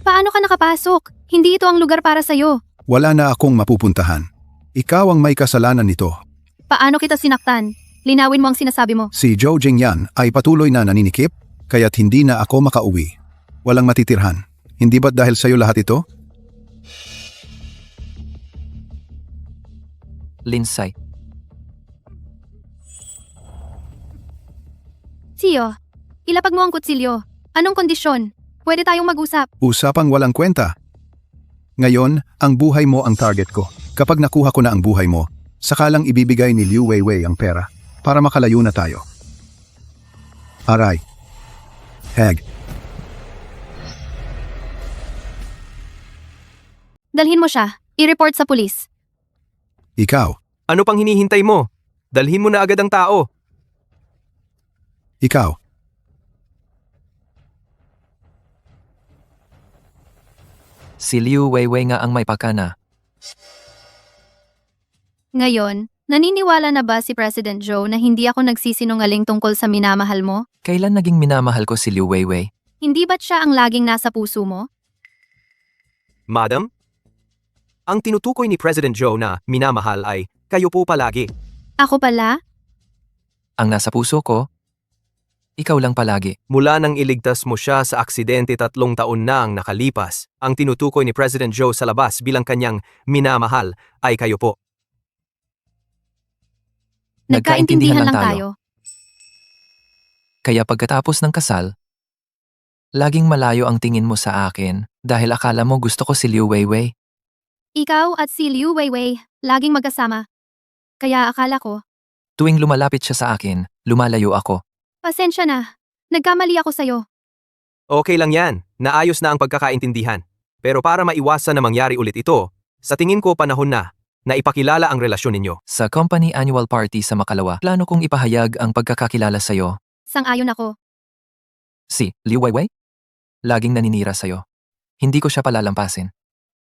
Paano ka nakapasok? Hindi ito ang lugar para sa'yo. Wala na akong mapupuntahan. Ikaw ang may kasalanan nito. Paano kita sinaktan? Linawin mo ang sinasabi mo. Si Zhou Jingyan ay patuloy na naninikip, kaya't hindi na ako makauwi. Walang matitirhan. Hindi ba't dahil sa'yo lahat ito? Linsay. Siyo, ilapag mo ang kutsilyo. Anong kondisyon? Pwede tayong mag-usap. Usapang walang kwenta. Ngayon, ang buhay mo ang target ko. Kapag nakuha ko na ang buhay mo, saka lang ibibigay ni Liu Weiwei ang pera para makalayo na tayo. Aray. Heg. Dalhin mo siya. I-report sa pulis. Ikaw. Ano pang hinihintay mo? Dalhin mo na agad ang tao. Ikaw. Si Liu Weiwei nga ang may pakana. Ngayon, naniniwala na ba si President Joe na hindi ako nagsisinungaling tungkol sa minamahal mo? Kailan naging minamahal ko si Liu Weiwei? Hindi ba't siya ang laging nasa puso mo? Madam? Ang tinutukoy ni President Joe na minamahal ay kayo po palagi. Ako pala? Ang nasa puso ko? Ikaw lang palagi. Mula nang iligtas mo siya sa aksidente 3 taon na ang nakalipas, ang tinutukoy ni President Joe sa labas bilang kanyang minamahal ay kayo po. Nagkaintindihan lang tayo. Kaya pagkatapos ng kasal, laging malayo ang tingin mo sa akin dahil akala mo gusto ko si Liu Weiwei. Ikaw at si Liu Weiwei, laging magkasama. Kaya akala ko, Tuwing lumalapit siya sa akin, lumalayo ako. pasensya na. Nagkamali ako sa'yo. Okay lang yan, naayos na ang pagkakaintindihan. Pero para maiwasan na mangyari ulit ito, sa tingin ko panahon na ipakilala ang relasyon ninyo. Sa company annual party sa Makalawa, plano kong ipahayag ang pagkakakilala sa'yo. Sang-ayon ako. Si Liu Weiwei? Laging naninira sa'yo. Hindi ko siya palalampasin.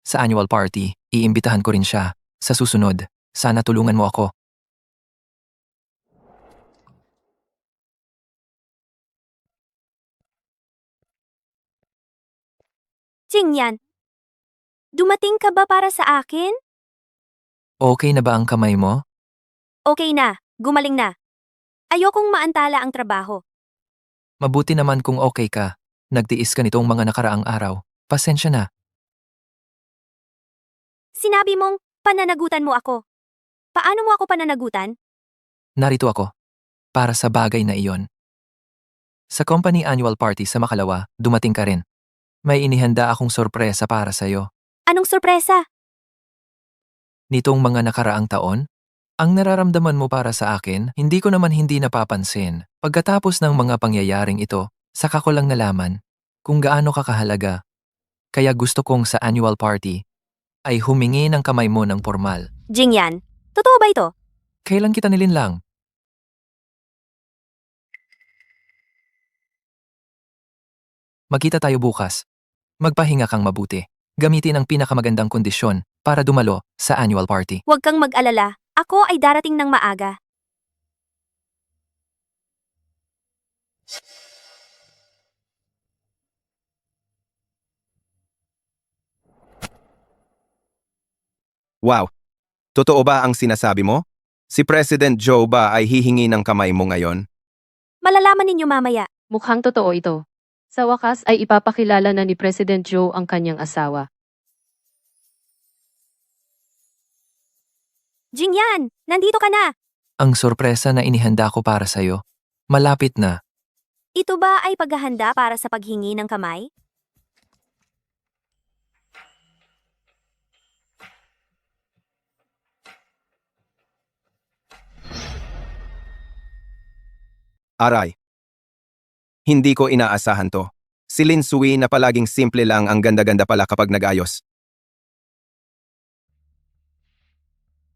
Sa annual party, iimbitahan ko rin siya. Sa susunod, sana tulungan mo ako. Jingyan, dumating ka ba para sa akin? Okay na ba ang kamay mo? Okay na, gumaling na. Ayokong maantala ang trabaho. Mabuti naman kung okay ka. Nagtiis ka nitong mga nakaraang araw. Pasensya na. Sinabi mong pananagutan mo ako. Paano mo ako pananagutan? Narito ako. Para sa bagay na iyon. Sa company annual party sa Makalawa, dumating ka rin. May inihanda akong sorpresa para sa'yo. Anong sorpresa? Nitong mga nakaraang taon, ang nararamdaman mo para sa akin, hindi ko naman hindi napapansin. Pagkatapos ng mga pangyayaring ito, saka ko lang nalaman kung gaano ka kahalaga. Kaya gusto kong sa annual party ay humingi ng kamay mo ng formal. Jingyan, totoo ba ito? Kailan kita nilinlang? Magkita tayo bukas. Magpahinga kang mabuti. Gamitin ang pinakamagandang kondisyon para dumalo sa annual party. Huwag kang mag-alala. Ako ay darating ng maaga. Wow! Totoo ba ang sinasabi mo? Si President Joe ba ay hihingi ng kamay mo ngayon? Malalaman ninyo mamaya. Mukhang totoo ito. Sa wakas ay ipapakilala na ni President Joe ang kanyang asawa. Jingyan, nandito ka na. Ang sorpresa na inihanda ko para sa'yo. Malapit na. Ito ba ay paghahanda para sa paghingi ng kamay? Aray! Hindi ko inaasahan to. Si Lin Sui na palaging simple lang ang ganda-ganda pala kapag nag-ayos.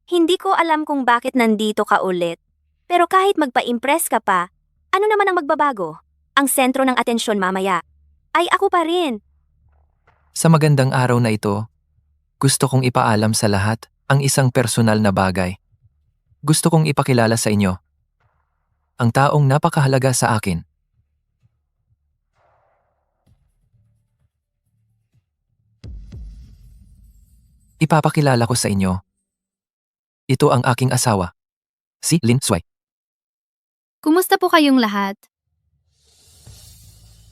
Hindi ko alam kung bakit nandito ka ulit. Pero kahit magpa-impress ka pa, Ano naman ang magbabago? Ang sentro ng atensyon mamaya ay ako pa rin. Sa magandang araw na ito, gusto kong ipaalam sa lahat ang isang personal na bagay. Gusto kong ipakilala sa inyo ang taong napakahalaga sa akin. Ipapakilala ko sa inyo. Ito ang aking asawa, si Lin Sui. Kumusta po kayong lahat?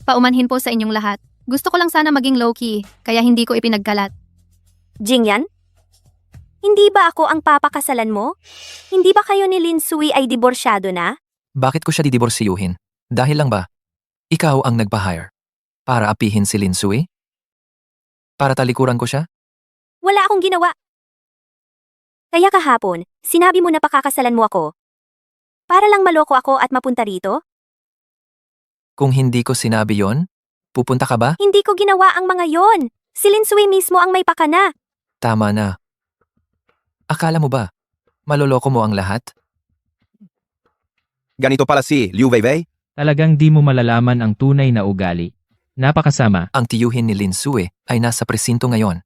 Paumanhin po sa inyong lahat. Gusto ko lang sana maging low-key, kaya hindi ko ipinagkalat. Jingyan? Hindi ba ako ang papakasalan mo? Hindi ba kayo ni Lin Sui ay diborsyado na? Bakit ko siya didiborsiyuhin? Dahil lang ba? Ikaw ang nagpa-hire. Para apihin si Lin Sui? Para talikuran ko siya? Wala akong ginawa. Kaya kahapon, sinabi mo na pakakasalan mo ako. Para lang maloko ako at mapunta rito? Kung hindi ko sinabi yon, pupunta ka ba? Hindi ko ginawa ang mga yon. Si Lin Sui mismo ang may pakana. Tama na. Akala mo ba, maloloko mo ang lahat? Ganito pala si Liu Weiwei? Talagang di mo malalaman ang tunay na ugali. Napakasama. Ang tiyuhin ni Lin Sui ay nasa presinto ngayon.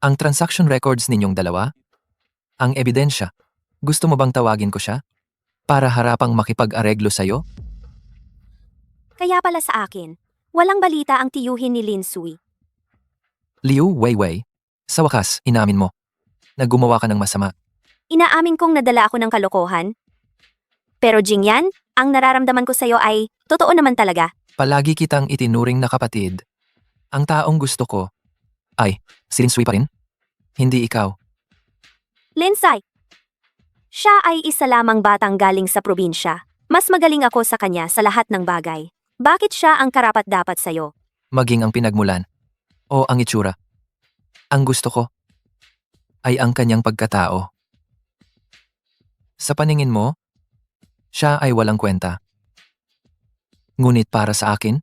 Ang transaction records ninyong dalawa? Ang ebidensya. Gusto mo bang tawagin ko siya? Para harapang makipag-areglo sa'yo? Kaya pala sa akin, walang balita ang tiyuhin ni Lin Sui. Liu Weiwei, sa wakas, inamin mo. Naggumawa ka ng masama. Inaamin kong nadala ako ng kalokohan. Pero Jingyan, ang nararamdaman ko sa'yo ay totoo naman talaga. Palagi kitang itinuring na kapatid. Ang taong gusto ko ay si Lin Sui pa rin? Hindi ikaw. Lin Sai. Siya ay isa lamang batang galing sa probinsya. Mas magaling ako sa kanya sa lahat ng bagay. Bakit siya ang karapat-dapat sa'yo? Maging ang pinagmulan. O ang itsura. Ang gusto ko ay ang kanyang pagkatao. Sa paningin mo, siya ay walang kwenta. Ngunit para sa akin,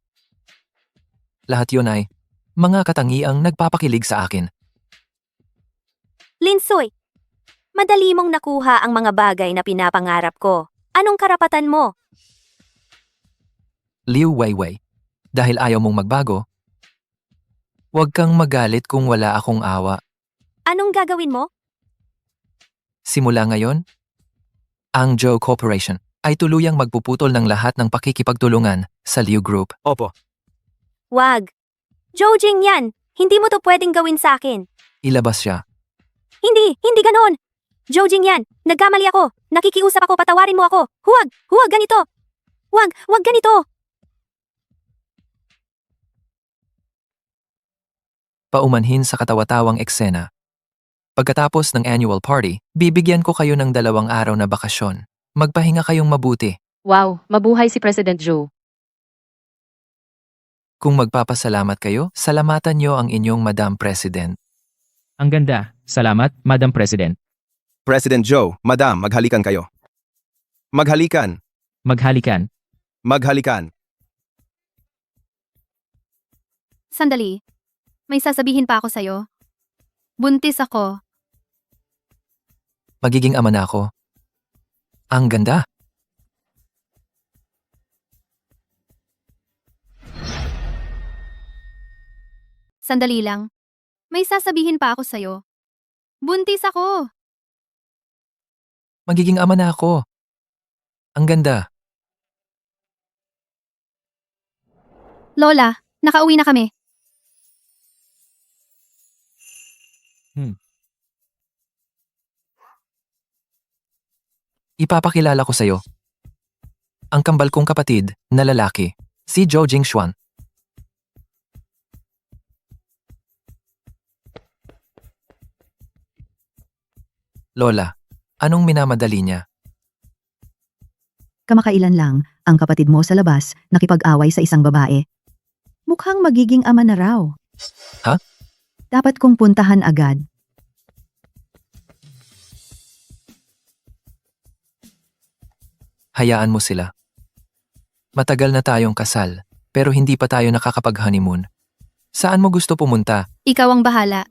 lahat yun ay mga katangiang nagpapakilig sa akin. Lin Sui. Madali mong nakuha ang mga bagay na pinapangarap ko. Anong karapatan mo? Liu Weiwei, dahil ayaw mong magbago, huwag kang magalit kung wala akong awa. Anong gagawin mo? Simula ngayon, ang Zhou Corporation ay tuluyang magpuputol ng lahat ng pakikipagtulungan sa Liu Group. Opo. Wag. Zhou Jingyan, hindi mo to pwedeng gawin sa akin. Ilabas siya. Hindi ganoon. Zhou Jingyan, nagkamali ako. Nakikiusap ako, patawarin mo ako. Huwag ganito. Huwag ganito. Paumanhin sa katawa-tawang eksena. Pagkatapos ng annual party, bibigyan ko kayo ng 2 araw na bakasyon. Magpahinga kayong mabuti. Wow, mabuhay si President Zhou. Kung magpapasalamat kayo, salamatan niyo ang inyong Madam President. Ang ganda. Salamat, Madam President. President Zhou, Madam, maghalikan kayo. Maghalikan. Maghalikan. Maghalikan. Sandali. May sasabihin pa ako sa'yo. Buntis ako. Magiging ama na ako. Ang ganda. Sandali lang. May sasabihin pa ako sa'yo. Buntis ako. Magiging ama na ako. Ang ganda. Lola, nakauwi na kami. Ipapakilala ko sa'yo. Ang kambal kong kapatid na lalaki, si Zhou Jingshuan. Lola, anong minamadali niya? Kamakailan lang, ang kapatid mo sa labas nakipag-away sa isang babae. Mukhang magiging ama na raw. Ha? Dapat kong puntahan agad. Hayaan mo sila. Matagal na tayong kasal, pero hindi pa tayo nakakapag-honeymoon. Saan mo gusto pumunta? Ikaw ang bahala.